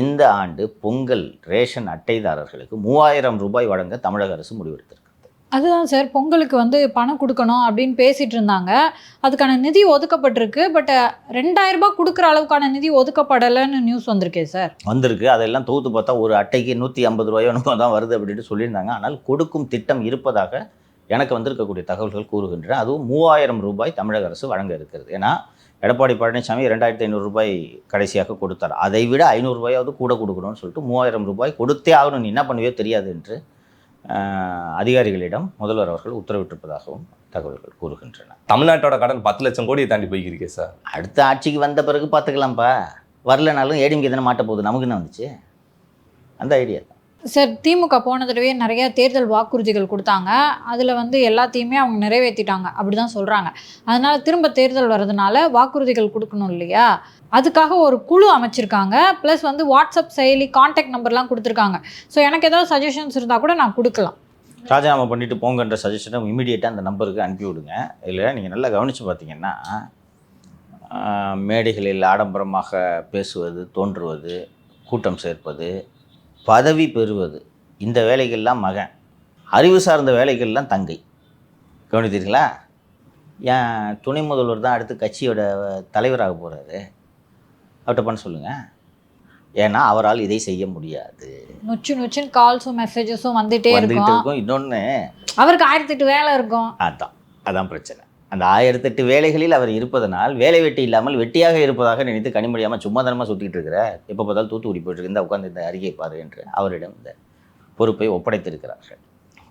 இந்த ஆண்டு பொங்கல் ரேஷன் அட்டைதாரர்களுக்கு 3,000 ரூபாய் வழங்க தமிழக அரசு முடிவெடுத்திருக்கு. அதுதான் சார், பொங்கலுக்கு பணம் கொடுக்கணும் அப்படின்னு பேசிட்டு இருந்தாங்க. அதுக்கான நிதி ஒதுக்கப்பட்டிருக்கு. பட் 2,000 ரூபாய் கொடுக்குற அளவுக்கான நிதி ஒதுக்கப்படலைன்னு நியூஸ் வந்திருக்கே சார். வந்திருக்கு. அதெல்லாம் தொகுத்து பார்த்தா ஒரு அட்டைக்கு 150 ரூபாயோ என்னமோ தான் வருது அப்படின்ட்டு சொல்லியிருந்தாங்க. ஆனால் கொடுக்கும் திட்டம் இருப்பதாக எனக்கு வந்திருக்கக்கூடிய தகவல்கள் கூறுகின்றன. அதுவும் 3,000 ரூபாய் தமிழக அரசு வழங்க இருக்கிறது. ஏன்னா எடப்பாடி பழனிசாமி 2,500 ரூபாய் கடைசியாக கொடுத்தார். அதை விட 500 ரூபாயாவது கூட கொடுக்கணும்னு சொல்லிட்டு 3,000 ரூபாய் கொடுத்தே ஆகணும், நீ என்ன பண்ணுவே தெரியாது என்று அதிகாரிகளிடம் முதல்வர் அவர்கள் உத்தரவிட்டிருப்பதாகவும் தகவல்கள் கூறுகின்றன. தமிழ்நாட்டோட கடன் 10 லட்சம் கோடியை தாண்டி போய்க்கிருக்கே சார். அடுத்த ஆட்சிக்கு வந்த பிறகு பார்த்துக்கலாம்ப்பா. வரலனாலும் ஏடிஎம்கே தானே மாட்ட போகுது, நமக்கு என்ன வந்துச்சு? அந்த ஐடியா தான் சார். திமுக போன தடவை நிறைய தேர்தல் வாக்குறுதிகள் கொடுத்தாங்க. அதில் எல்லாத்தையுமே அவங்க நிறைவேற்றிட்டாங்க அப்படி தான் சொல்கிறாங்க. அதனால் திரும்ப தேர்தல் வர்றதுனால வாக்குறுதிகள் கொடுக்கணும் இல்லையா? அதுக்காக ஒரு குழு அமைச்சிருக்காங்க. ப்ளஸ் வாட்ஸ்அப் செயலி கான்டாக்ட் நம்பர்லாம் கொடுத்துருக்காங்க. ஸோ எனக்கு ஏதாவது சஜஷன்ஸ் இருந்தால் கூட நான் கொடுக்கலாம். ராஜினாமா பண்ணிவிட்டு போங்கன்ற சஜஷனை இமீடியட்டாக அந்த நம்பருக்கு அனுப்பி விடுங்க. இல்லை நீங்கள் நல்லா கவனித்து பார்த்தீங்கன்னா மேடைகளில் ஆடம்பரமாக பேசுவது, தோன்றுவது, கூட்டம் சேர்ப்பது, பதவி பெறுவது, இந்த வேலைகள்லாம் மகன், அறிவு சார்ந்த வேலைகள்லாம் தங்கை. கவனித்தீர்களா? ஏன் துணை முதல்வர் தான் அடுத்து கட்சியோட தலைவராக போகிறாரு, அவர்கிட்ட பண்ண சொல்லுங்கள். ஏன்னா அவரால் இதை செய்ய முடியாது. நொச்சுன்னு கால்ஸும் மெசேஜஸும் வந்துகிட்டே இருக்கும். இன்னொன்று, அவருக்கு 1008 வேலை இருக்கும். அதான் பிரச்சனை. அந்த 1008 வேலைகளில் அவர் இருப்பதனால் வேலை வெட்டி இல்லாமல் வெட்டியாக இருப்பதாக நினைத்து கனிமொழியாமல் சும்மா தனமாக சுற்றிட்டு இருக்கிற, எப்போ பார்த்தாலும் தூத்துக்குடி போயிட்டு இந்த உட்காந்து இந்த அறிக்கை பாரு என்று அவரிடம் இந்த பொறுப்பை ஒப்படைத்திருக்கிறார்கள்.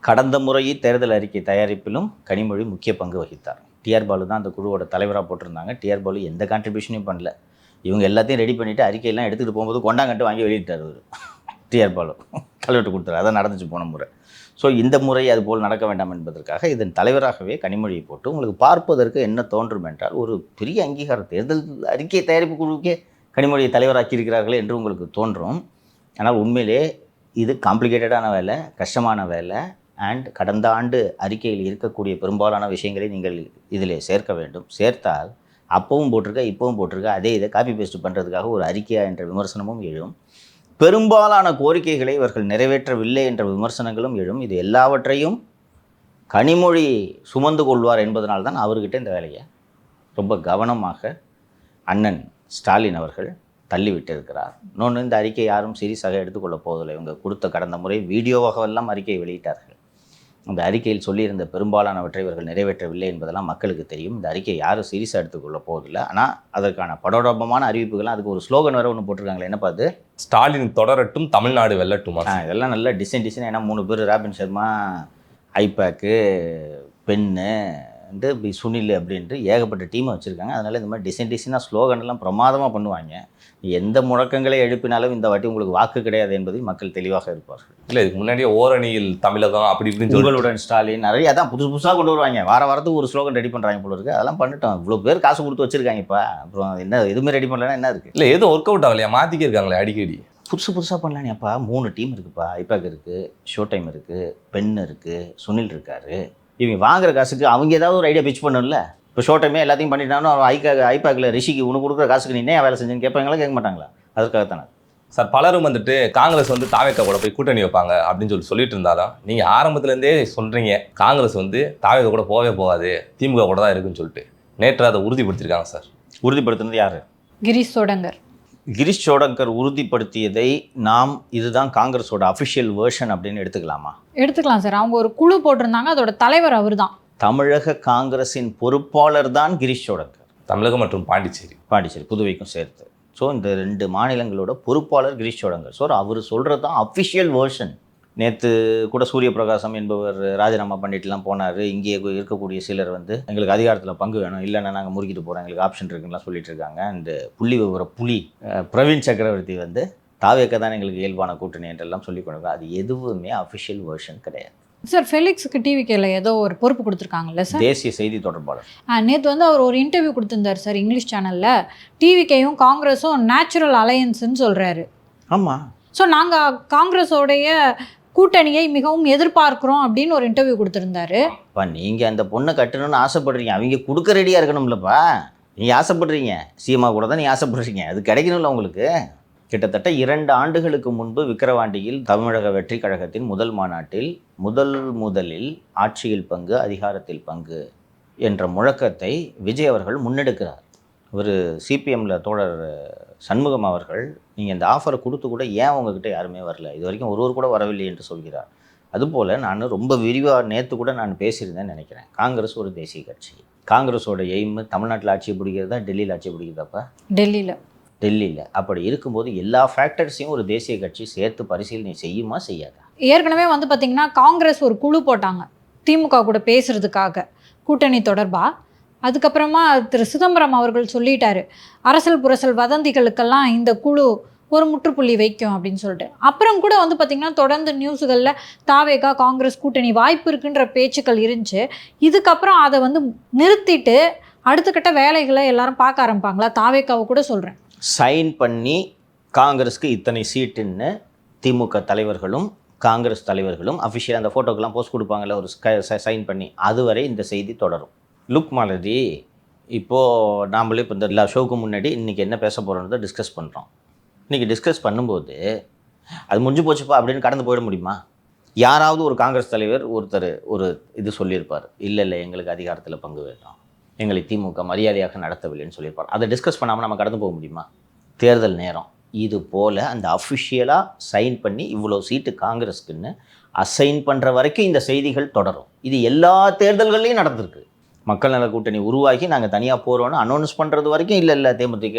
கடந்த முறை தேர்தல் அறிக்கை தயாரிப்பிலும் கனிமொழி முக்கிய பங்கு வகித்தார். டிஆர் பாலு தான் அந்த குழுவோட தலைவராக போட்டிருந்தாங்க. டிஆர் பாலு எந்த கான்ட்ரிபியூஷனையும் பண்ணல. இவங்க எல்லாத்தையும் ரெடி பண்ணிவிட்டு அறிக்கையெல்லாம் எடுத்துகிட்டு போகும்போது கொண்டாங்கட்டு வாங்கி வெளியிட்டார் அவர். டிஆர் பாலு கல்வெட்டு கொடுத்தாரு. அதான் நடந்துச்சு போன முறை. ஸோ இந்த முறை அதுபோல் நடக்க வேண்டாம் என்பதற்காக இதன் தலைவராகவே கனிமொழியை போட்டு உங்களுக்கு பார்ப்பதற்கு என்ன தோன்றும் என்றால் ஒரு பெரிய அங்கீகாரம், தேர்தல் அறிக்கை தயாரிப்பு குழுவுக்கே கனிமொழியை தலைவராக்கி இருக்கிறார்களே என்று உங்களுக்கு தோன்றும். ஆனால் உண்மையிலே இது காம்ப்ளிகேட்டடான வேலை, கஷ்டமான வேலை. அண்ட் கடந்த ஆண்டு அறிக்கையில் இருக்கக்கூடிய பெரும்பாலான விஷயங்களை நீங்கள் இதில் சேர்க்க வேண்டும். சேர்த்தால் அப்பவும் போட்டிருக்க இப்பவும் போட்டிருக்க அதே இதை காப்பி பேஸ்ட் பண்ணுறதுக்காக ஒரு அறிக்கையா என்ற விமர்சனமும் எழும். பெரும்பாலான கோரிக்கைகளை இவர்கள் நிறைவேற்றவில்லை என்ற விமர்சனங்களும் எழும். இது எல்லாவற்றையும் கனிமொழி சுமந்து கொள்வார் என்பதனால்தான் அவர்கிட்ட இந்த வேலையை ரொம்ப கவனமாக அண்ணன் ஸ்டாலின் அவர்கள் தள்ளிவிட்டிருக்கிறார். இன்னொன்று, இந்த அறிக்கை யாரும் சீரியஸாக எடுத்துக்கொள்ள போவதில்லை. இவங்க கொடுத்த கடந்த முறை வீடியோவாகவெல்லாம் அறிக்கையை வெளியிட்டார்கள். அந்த அறிக்கையில் சொல்லியிருந்த பெரும்பாலானவற்றை இவர்கள் நிறைவேற்றவில்லை என்பதெல்லாம் மக்களுக்கு தெரியும். இந்த அறிக்கையை யாரும் சீரியஸாக எடுத்துக்கொள்ள போவதில்லை. ஆனால் அதற்கான படோடபமான அறிவிப்புகள்லாம், அதுக்கு ஒரு ஸ்லோகன் வேறு ஒன்று போட்டிருக்காங்களே, என்ன பார்த்து, ஸ்டாலின் தொடரட்டும், தமிழ்நாடு வெல்லட்டுமா. இதெல்லாம் நல்ல டிசைன். ஏன்னா 3 பேர், ராபின் சர்மா, ஐபேக்கு, பென்னு, இப்படி சுனில் அப்படின்ட்டு ஏகப்பட்ட டீமை வச்சுருக்காங்க. அதனால் இந்த மாதிரி டிசைனாக ஸ்லோகன்லாம் பிரமாதமாக பண்ணுவாங்க. எந்த முழக்கங்களை எழுப்பினாலும் இந்த வாட்டி உங்களுக்கு வாக்கு கிடையாது என்பதில் மக்கள் தெளிவாக இருப்பார்கள். இல்லை, இதுக்கு முன்னாடியே ஓரணியில் தமிழகம் அப்படி இப்படின்னு உங்களுடன் ஸ்டாலின் நிறைய அதான் புதுசாக கொண்டு வருவாங்க. வாரத்துக்கு ஒரு ஸ்லோகன் ரெடி பண்ணுறாங்க போல இருக்குது. அதெல்லாம் பண்ணிட்டோம். இவ்வளோ பேர் காசு கொடுத்து வச்சுருக்காங்க. இப்போ அப்புறம் என்ன எதுவுமே ரெடி பண்ணலன்னா என்ன இருக்குது? இல்லை, எதுவும் ஒர்க் அவுட் ஆகலையா? மாற்றிக்கே இருக்காங்களே அடிக்கடி. புதுசாக பண்ணலானேப்பா. 3 டீம் இருக்குப்பா. ஐபேக் இருக்குது, ஷோ டைம் இருக்குது, பென் இருக்குது, சுனில் இருக்கார். இவங்க வாங்குற காசுக்கு அவங்க ஏதாவது ஒரு ஐடியா பிச் பண்ணணும்ல. இப்போ ஷோ டைமே எல்லாத்தையும் பண்ணிட்டாலும் ஐபேக்கில் ரிஷிக்கு உனக்கு கொடுக்குற காசுக்கு நீ என்ன வேலை செஞ்சுன்னு கேட்பாங்களா, கேட்க மாட்டாங்களா? அதுக்காகத்தானே சார் பலரும் காங்கிரஸ் தாவேக்கா கூட போய் கூட்டணி வைப்பாங்க அப்படின்னு சொல்லிட்டு இருந்தாலும் நீங்கள் ஆரம்பத்துலேருந்தே சொல்கிறீங்க காங்கிரஸ் தாவேக்கா கூட போகவே போகாது, திமுக கூட தான் இருக்குன்னு சொல்லிட்டு. நேற்று அதை உறுதிப்படுத்தியிருக்காங்க சார். உறுதிப்படுத்தினது யார்? கிரீஷ் சோடங்கர். கிரீஷ் சோடங்கர் உறுதிப்படுத்தியதை நாம் இதுதான் காங்கிரஸோட அஃபிஷியல் வேர்ஷன் அப்படின்னு எடுத்துக்கலாமா? எடுத்துக்கலாம் சார். அவங்க ஒரு குழு போட்டிருந்தாங்க, அதோட தலைவர் அவர் தான். தமிழக காங்கிரஸின் பொறுப்பாளர் தான் கிரீஷ் சோடங்கர். தமிழகம் மற்றும் பாண்டிச்சேரி புதுவைக்கும் சேர்த்து. ஸோ இந்த 2 மாநிலங்களோட பொறுப்பாளர் கிரீஷ் சோடங்கர். ஸோ அவர் சொல்கிறது தான் அஃபிஷியல் வேர்ஷன். நேற்று கூட சூரிய பிரகாசம் என்பவர் ராஜினாமா பண்ணிட்டுலாம் போனார். இங்கே இருக்கக்கூடிய சிலர் வந்து எங்களுக்கு அதிகாரத்தில் பங்கு வேணும், இல்லைன்னா நாங்கள் முறுக்கிட்டு போகிறோம், எங்களுக்கு ஆப்ஷன் இருக்குன்னா சொல்லிட்டு இருக்காங்க. இந்த புள்ளி விவர பிரவீன் சக்கரவர்த்தி வந்து தாவேக்க தான் எங்களுக்கு இயல்பான கூட்டணி என்றெல்லாம் சொல்லி கொண்டு அது எதுவுமே அஃபிஷியல் வேர்ஷன் கிடையாது. சார் ஃபெலிக்ஸுக்கு டிவிகேல ஏதோ ஒரு பொறுப்பு கொடுத்துருக்காங்கல்ல சார், தேசிய செய்தி தொடர்பாளர். நேற்று வந்து அவர் ஒரு இன்டர்வியூ கொடுத்துருந்தார் சார் இங்கிலீஷ் சேனலில். டிவிகேயும் காங்கிரஸும் நேச்சுரல் அலையன்ஸ்ன்னு சொல்கிறாரு. ஆமாம். ஸோ நாங்கள் காங்கிரஸோடைய கூட்டணியை மிகவும் எதிர்பார்க்குறோம் அப்படின்னு ஒரு இன்டர்வியூ கொடுத்துருந்தாரு. அப்பா நீங்கள் அந்த பொண்ணை கட்டணும்னு ஆசைப்படுறீங்க, அவங்க கொடுக்க ரெடியாக இருக்கணும்லப்பா. நீங்கள் ஆசைப்படுறீங்க, சீமா கூட தான் நீங்கள் ஆசைப்படுறீங்க, அது கிடைக்கணும்ல உங்களுக்கு. கிட்டத்தட்ட 2 ஆண்டுகளுக்கு முன்பு விக்கிரவாண்டியில் தமிழக வெற்றி கழகத்தின் முதல் மாநாட்டில் முதலில் ஆட்சியில் பங்கு, அதிகாரத்தில் பங்கு என்ற முழக்கத்தை விஜய் அவர்கள் முன்னெடுக்கிறார். ஒரு சிபிஎம்மில் தோழர் சண்முகம் அவர்கள் நீங்கள் இந்த ஆஃபரை கொடுத்து கூட ஏன் உங்ககிட்ட யாருமே வரல, இது வரைக்கும் ஒருவர் கூட வரவில்லை என்று சொல்கிறார். அதுபோல் நான் ரொம்ப விரிவாக நேற்று கூட நான் பேசியிருந்தேன்னு நினைக்கிறேன். காங்கிரஸ் ஒரு தேசிய கட்சி. காங்கிரஸோட எய்ம் தமிழ்நாட்டில் ஆட்சியை பிடிக்கிறதா, டெல்லியில் ஆட்சியை பிடிக்கிறதாப்பா? டெல்லியில். அப்படி இருக்கும்போது எல்லா ஃபேக்டர்ஸையும் ஒரு தேசிய கட்சி சேர்த்து பரிசீலனை செய்யுமா செய்யாதா? ஏற்கனவே வந்து பார்த்திங்கன்னா காங்கிரஸ் ஒரு குழு போட்டாங்க திமுக கூட பேசுறதுக்காக கூட்டணி தொடர்பாக. அதுக்கப்புறமா திரு சிதம்பரம் அவர்கள் சொல்லிட்டாரு அரசல் புரசல் வதந்திகளுக்கெல்லாம் இந்த குழு ஒரு முற்றுப்புள்ளி வைக்கும் அப்படின்னு சொல்லிட்டு. அப்புறம் கூட வந்து பார்த்திங்கன்னா தொடர்ந்து நியூஸுகளில் தாவேகா காங்கிரஸ் கூட்டணி வாய்ப்பு இருக்குன்ற பேச்சுக்கள் இருந்துச்சு. இதுக்கப்புறம் அதை வந்து நிறுத்திட்டு அடுத்த கட்ட வேலைகளை எல்லாரும் பார்க்க ஆரம்பிப்பாங்களா? தாவேகாவை கூட சொல்கிறேன், சைன் பண்ணி காங்கிரஸ்க்கு இத்தனை சீட்டுன்னு திமுக தலைவர்களும் காங்கிரஸ் தலைவர்களும் அஃபிஷியலாக அந்த ஃபோட்டோக்கெல்லாம் போஸ்ட் கொடுப்பாங்கல்ல, ஒரு சைன் பண்ணி, அதுவரை இந்த செய்தி தொடரும். லுக் மாலதி, இப்போது நாமளே இப்போ இந்த ஷோவுக்கு முன்னாடி இன்றைக்கி என்ன பேச போகிறோன்றதை டிஸ்கஸ் பண்ணுறோம். இன்றைக்கி டிஸ்கஸ் பண்ணும்போது அது முடிஞ்சு போச்சுப்பா அப்படின்னு கடந்து போயிட முடியுமா? யாராவது ஒரு காங்கிரஸ் தலைவர் ஒருத்தர் ஒரு இது சொல்லியிருப்பார், இல்லை எங்களுக்கு அதிகாரத்தில் பங்கு வேணும், எங்களை திமுக மரியாதையாக நடத்தவில்லைன்னு சொல்லியிருப்பார். அதை டிஸ்கஸ் பண்ணாமல் நம்ம கடந்து போக முடியுமா? தேர்தல் நேரம் இது போல் அந்த அஃபிஷியலாக சைன் பண்ணி இவ்வளோ சீட்டு காங்கிரஸ்க்குன்னு அசைன் பண்ணுற வரைக்கும் இந்த செய்திகள் தொடரும். இது எல்லா தேர்தல்கள்லையும் நடந்திருக்கு. மக்கள் நல கூட்டணி உருவாகி நாங்கள் தனியாக போகிறோன்னு அனௌன்ஸ் பண்ணுறது வரைக்கும் இல்லை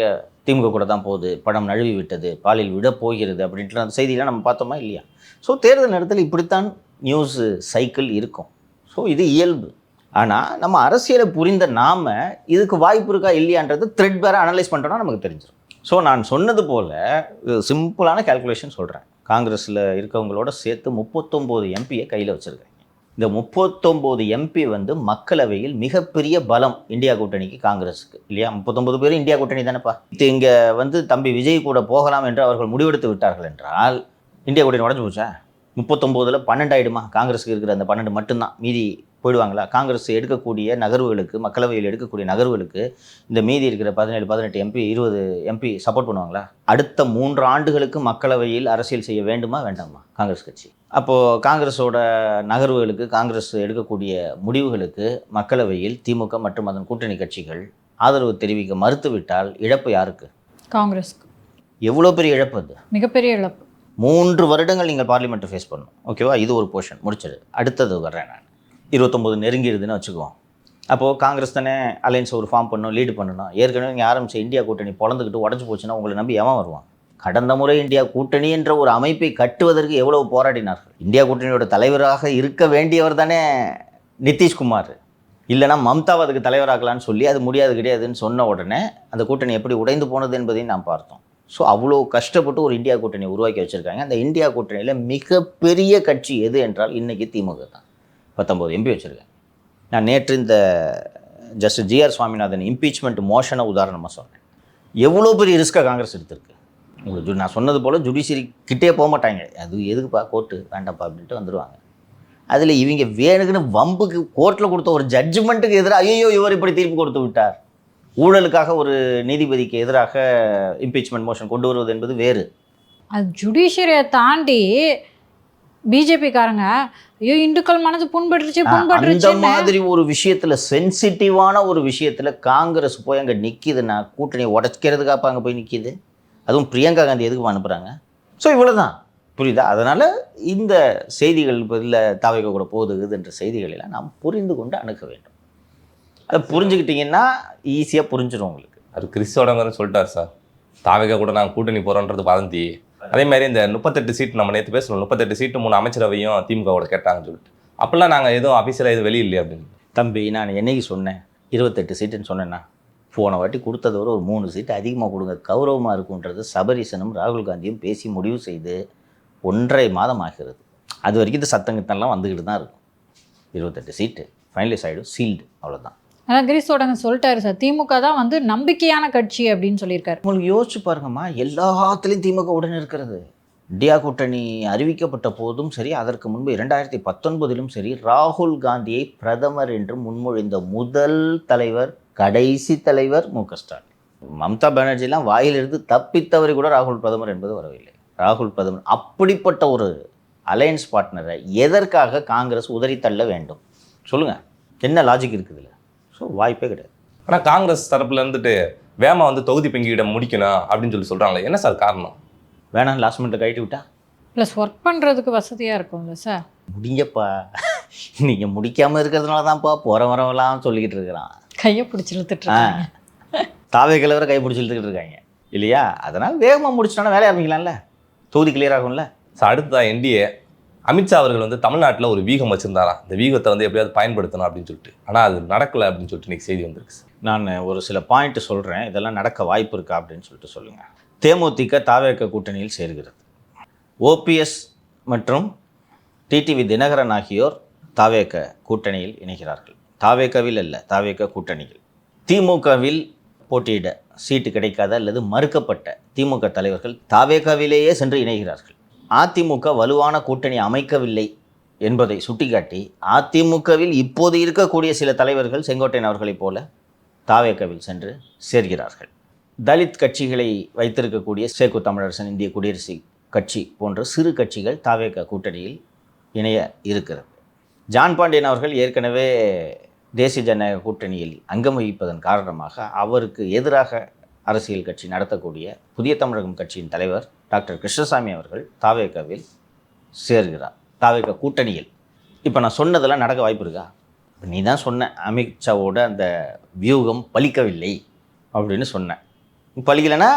திமுக கூட தான் போகுது, படம் நழுவி விட்டது, பாலில் விட போகிறது அப்படின்ற அந்த செய்தியெலாம் நம்ம பார்த்தோமா இல்லையா? ஸோ தேர்தல் நேரத்தில் இப்படித்தான் நியூஸ் சைக்கிள் இருக்கும். ஸோ இது இயல்பு. ஆனால் நம்ம அரசியலை புரிந்த நாம் இதுக்கு வாய்ப்பு இருக்கா இல்லையான்றது த்ரெட் வேறு அனலைஸ் பண்ணுறோன்னா நமக்கு தெரிஞ்சிடும். ஸோ நான் சொன்னது போல் சிம்பிளான கேல்குலேஷன் சொல்கிறேன். காங்கிரஸில் இருக்கவங்களோட சேர்த்து 39 எம்பியை கையில் வச்சுருக்காங்க. இந்த 39 எம்பி வந்து மக்களவையில் மிகப்பெரிய பலம் இந்தியா கூட்டணிக்கு, காங்கிரஸுக்கு இல்லையா? 39 பேரும் இந்தியா கூட்டணி தானேப்பா. இங்கே வந்து தம்பி விஜய் கூட போகலாம் என்று அவர்கள் முடிவெடுத்து விட்டார்கள் என்றால் இந்தியா கூட்டணி உடஞ்சு போச்சா? 39ல் 12 ஆகிடுமா? காங்கிரஸுக்கு இருக்கிற அந்த 12 மட்டும்தான், மீதி போயிடுவாங்களா? காங்கிரஸ் எடுக்கக்கூடிய நகர்வுகளுக்கு, மக்களவையில் எடுக்கக்கூடிய நகர்வுகளுக்கு இந்த மீதி இருக்கிற 17, 18 எம்பி, 20 எம்பி சப்போர்ட் பண்ணுவாங்களா? அடுத்த 3 ஆண்டுகளுக்கு மக்களவையில் அரசியல் செய்ய வேண்டுமா வேண்டாமா காங்கிரஸ் கட்சி? அப்போது காங்கிரஸோட நகர்வுகளுக்கு, காங்கிரஸ் எடுக்கக்கூடிய முடிவுகளுக்கு மக்களவையில் திமுக மற்றும் அதன் கூட்டணி கட்சிகள் ஆதரவு தெரிவிக்க மறுத்துவிட்டால் இழப்பு யாருக்கு? காங்கிரஸ்க்கு. எவ்வளோ பெரிய இழப்பு? அது மிகப்பெரிய இழப்பு. 3 வருடங்கள் நீங்கள் பார்லிமெண்ட்டை ஃபேஸ் பண்ணணும். ஓகேவா? இது ஒரு போர்ஷன் முடிச்சது. அடுத்தது வர்றேன் நான். 29 நெருங்கிடுதுன்னு வச்சுக்குவோம். அப்போது காங்கிரஸ் தானே அலையன்ஸ் ஒரு ஃபார்ம் பண்ணணும், லீடு பண்ணணும். ஏற்கனவே நீங்கள் ஆரம்பித்த இந்தியா கூட்டணி பொழந்துக்கிட்டு உடஞ்சி போச்சுன்னா உங்களை நம்பி எவன் வருவான்? கடந்த முறை இந்தியா கூட்டணி என்ற ஒரு அமைப்பை கட்டுவதற்கு எவ்வளவு போராடினார்கள். இந்தியா கூட்டணியோட தலைவராக இருக்க வேண்டியவர் தானே நிதிஷ்குமார். இல்லைனா மம்தாவை அதுக்கு தலைவராகலான்னு சொல்லி அது முடியாது கிடையாதுன்னு சொன்ன உடனே அந்த கூட்டணி எப்படி உடைந்து போனது என்பதையும் நாம் பார்த்தோம். ஸோ அவ்வளோ கஷ்டப்பட்டு ஒரு இந்தியா கூட்டணி உருவாக்கி வச்சுருக்காங்க. அந்த இந்தியா கூட்டணியில் மிகப்பெரிய கட்சி எது என்றால் இன்றைக்கி திமுக தான். 19 எம்பி வச்சுருக்காங்க. நான் நேற்று இந்த ஜஸ்டிஸ் ஜிஆர் சுவாமிநாதன் இம்பீச்மெண்ட் மோஷனை உதாரணமாக சொன்னேன். எவ்வளோ பெரிய ரிஸ்க்காக காங்கிரஸ் எடுத்திருக்கு. உங்களுக்கு நான் சொன்னது போல் ஜுடிஷியரி கிட்டே போக மாட்டாங்க. அது எதுக்குப்பா கோர்ட்டு வேண்டாம்ப்பா அப்படின்ட்டு வந்துடுவாங்க. அதில் இவங்க வேணுக்குன்னு வம்புக்கு கோர்ட்டில் கொடுத்த ஒரு ஜட்ஜ்மெண்ட்டுக்கு எதிராக ஐயோ இவர் இப்படி தீர்ப்பு கொடுத்து விட்டார், ஊழலுக்காக ஒரு நீதிபதிக்கு எதிராக இம்பீச்மெண்ட் மோஷன் கொண்டு வருவது என்பது வேறு. அது ஜுடிஷியரியை தாண்டி பிஜேபிக்காரங்க ஐயோ இந்துக்கள் மனது புண்பட்டுருச்சு அந்த மாதிரி ஒரு விஷயத்தில், சென்சிட்டிவான ஒரு விஷயத்தில் காங்கிரஸ் போய் அங்கே நிற்கிதுன்னா கூட்டணியை உடச்சிக்கிறதுக்காப்ப அங்கே போய் நிற்கிது. அதுவும் பிரியங்கா காந்தி எதுக்கு அனுப்புகிறாங்க? ஸோ இவ்வளோ தான். புரியுதா? அதனால் இந்த செய்திகள் இல்லை தாவேக கூட போகுது என்ற செய்திகளெல்லாம் நாம் புரிந்து கொண்டு அணுக வேண்டும். அதை புரிஞ்சுக்கிட்டிங்கன்னா ஈஸியாக புரிஞ்சிடும் உங்களுக்கு. அது கிறிஸ்தவடங்கன்னு சொல்லிட்டார் சார். தாவேக கூட நாங்கள் கூட்டணி போகிறோன்றது வதந்தி. அதே மாதிரி இந்த 38 சீட் நம்ம நேற்று பேசணும், 38 சீட்டு 3 அமைச்சரவையும் திமுகவோட கேட்டாங்கன்னு சொல்லிட்டு, அப்போல்லாம் நாங்கள் எதுவும் ஆஃபீஸில் எதுவும் வெளியில்லையே அப்படின்னு. தம்பி, நான் என்னைக்கு சொன்னேன் 28 சீட்டுன்னு சொன்னேன்னா? போன வாட்டி கொடுத்தத விட ஒரு 3 சீட்டு அதிகமாக கொடுங்க, கௌரவமாக இருக்குன்றது சபரீசனும் ராகுல் காந்தியும் பேசி முடிவு செய்து 1.5 மாதம் ஆகிறது. அது வரைக்கும் இந்த சத்தங்கத்தெல்லாம் வந்துக்கிட்டு தான் இருக்கும். 28 சீட்டு ஃபைனலைஸ் ஆகிடும், சீல்டு, அவ்வளோதான். அதான் கிரீஸோடங்க சொல்லிட்டாரு சார், திமுக தான் வந்து நம்பிக்கையான கட்சி அப்படின்னு சொல்லியிருக்காரு. உங்களுக்கு யோசிச்சு பாருங்கம்மா, எல்லாத்துலேயும் திமுக உடன் இருக்கிறது. இந்தியா கூட்டணி அறிவிக்கப்பட்ட போதும் சரி, அதற்கு முன்பு 2019 சரி, ராகுல் காந்தியை பிரதமர் என்று முன்மொழிந்த முதல் தலைவர், கடைசி தலைவர் மு.க. ஸ்டாலின். மம்தா பானர்ஜிலாம் வாயிலிருந்து தப்பித்தவரை கூட ராகுல் பிரதமர் என்பது வரவில்லை. ராகுல் பிரதமர். அப்படிப்பட்ட ஒரு அலையன்ஸ் பார்ட்னரை எதற்காக காங்கிரஸ் உதறி தள்ள வேண்டும் சொல்லுங்கள்? என்ன லாஜிக் இருக்குதுல்ல? ஸோ வாய்ப்பே கிடையாது. ஆனால் காங்கிரஸ் தரப்புல இருந்துட்டு வேமா வந்து தொகுதி பங்கீட முடிக்கணும் அப்படின்னு சொல்கிறாங்களே, என்ன சார் காரணம்? வேணாம், லாஸ்ட் மினிட்ல கழட்டி விட்டா ப்ளஸ் ஒர்க் பண்ணுறதுக்கு வசதியாக இருக்கும்ல சார். முடிங்கப்பா, நீங்கள் முடிக்காமல் இருக்கிறதுனால தான்ப்பா போகிற வரவெல்லாம் சொல்லிக்கிட்டு இருக்கிறான். கையை பிடிச்சி இழுத்துட்டு இருக்காங்க. தாவே கிழவரை கை பிடிச்சி இழுத்துக்கிட்டு இருக்காங்க இல்லையா? அதனால் வேகமாக முடிச்சிட்டோன்னா வேலையை ஆரம்பிக்கலாம்ல, தொகுதி கிளியர் ஆகும்ல. ஸோ அடுத்ததான் என்டிஏ அமித்ஷா அவர்கள் வந்து தமிழ்நாட்டில் ஒரு வீகம் வச்சுருந்தாராம். இந்த வீகத்தை வந்து எப்படியாவது பயன்படுத்தணும் அப்படின்னு சொல்லிட்டு, ஆனால் அது நடக்கலை அப்படின்னு சொல்லிட்டு இன்றைக்கி செய்தி வந்திருக்கு சார். நான் ஒரு சில பாயிண்ட்டு சொல்கிறேன், இதெல்லாம் நடக்க வாய்ப்பு இருக்கா அப்படின்னு சொல்லிட்டு சொல்லுங்கள். தேமுதிக தாவேக கூட்டணியில் சேர்கிறது. ஓபிஎஸ் மற்றும் டிடிவி தினகரன் ஆகியோர் தாவேக கூட்டணியில் இணைகிறார்கள். தாவேகவில் அல்ல, தாவேக கூட்டணியில். திமுகவில் போட்டியிட சீட்டு கிடைக்காத அல்லது மறுக்கப்பட்ட திமுக தலைவர்கள் தாவேகவிலேயே சென்று இணைகிறார்கள். அதிமுக வலுவான கூட்டணி அமைக்கவில்லை என்பதை சுட்டிக்காட்டி அதிமுகவில் இப்போது இருக்கக்கூடிய சில தலைவர்கள் செங்கோட்டையன் அவர்களைப் போல தாவேகவில் சென்று சேர்கிறார்கள். தலித் கட்சிகளை வைத்திருக்கக்கூடிய சேக்கு தமிழரசன், இந்திய குடியரசு கட்சி போன்ற சிறு கட்சிகள் தாவேக கூட்டணியில் இணைய இருக்கிறது. ஜான் பாண்டியன் அவர்கள் ஏற்கனவே தேசிய ஜனநாயக கூட்டணியில் அங்கம் வகிப்பதன் காரணமாக அவருக்கு எதிராக அரசியல் கட்சி நடத்தக்கூடிய புதிய தமிழகம் கட்சியின் தலைவர் டாக்டர் கிருஷ்ணசாமி அவர்கள் தாவேகவில் சேர்கிறார், தாவேக கூட்டணியில். இப்போ நான் சொன்னதெல்லாம் நடக்க வாய்ப்பு இருக்கா? நீ தான் சொன்ன அமித்ஷாவோட அந்த வியூகம் பலிக்கவில்லை அப்படின்னு சொன்னேன். பலிக்கலைன்னா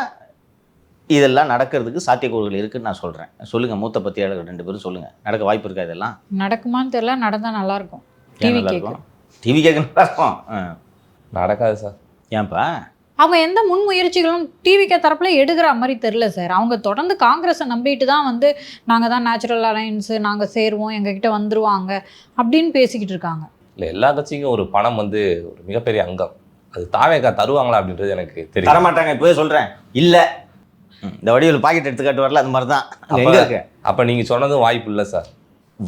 இதெல்லாம் நடக்கிறதுக்கு சாத்தியக்கூறுகள் இருக்குன்னு நான் சொல்கிறேன். சொல்லுங்கள், மூத்த பத்தியாளர்கள் 2 பேரும் சொல்லுங்கள், நடக்க வாய்ப்பு இருக்கா? இதெல்லாம் நடக்குமான்னு தெரியல, நடந்தால் நல்லாயிருக்கும். டிவி கேட்க நல்லா இருக்கும். நடக்காது சார். ஏன்பா? அவங்க எந்த முன்முயற்சிகளும் டிவிக்கு தரப்புல எடுக்கிற மாதிரி தெரில சார். அவங்க தொடர்ந்து காங்கிரஸை நம்பிட்டு தான் வந்து நாங்கள் தான் நேச்சுரல் அலையன்ஸு, நாங்கள் சேருவோம், எங்ககிட்ட வந்துருவாங்க அப்படின்னு பேசிக்கிட்டு இருக்காங்க. இல்லை, எல்லா கட்சிக்கும் ஒரு பணம் வந்து ஒரு மிகப்பெரிய அங்கம். அது தாவேகா தருவாங்களா அப்படின்றது எனக்கு தெரியும். தரமாட்டாங்க, இப்போவே சொல்கிறேன். இல்லை, இந்த வடிவில் பாக்கெட் எடுத்துக்காட்டு வரல, அது மாதிரி தான் எங்கே இருக்கு. அப்போ நீங்கள் சொன்னதும் வாய்ப்பு இல்லை சார்.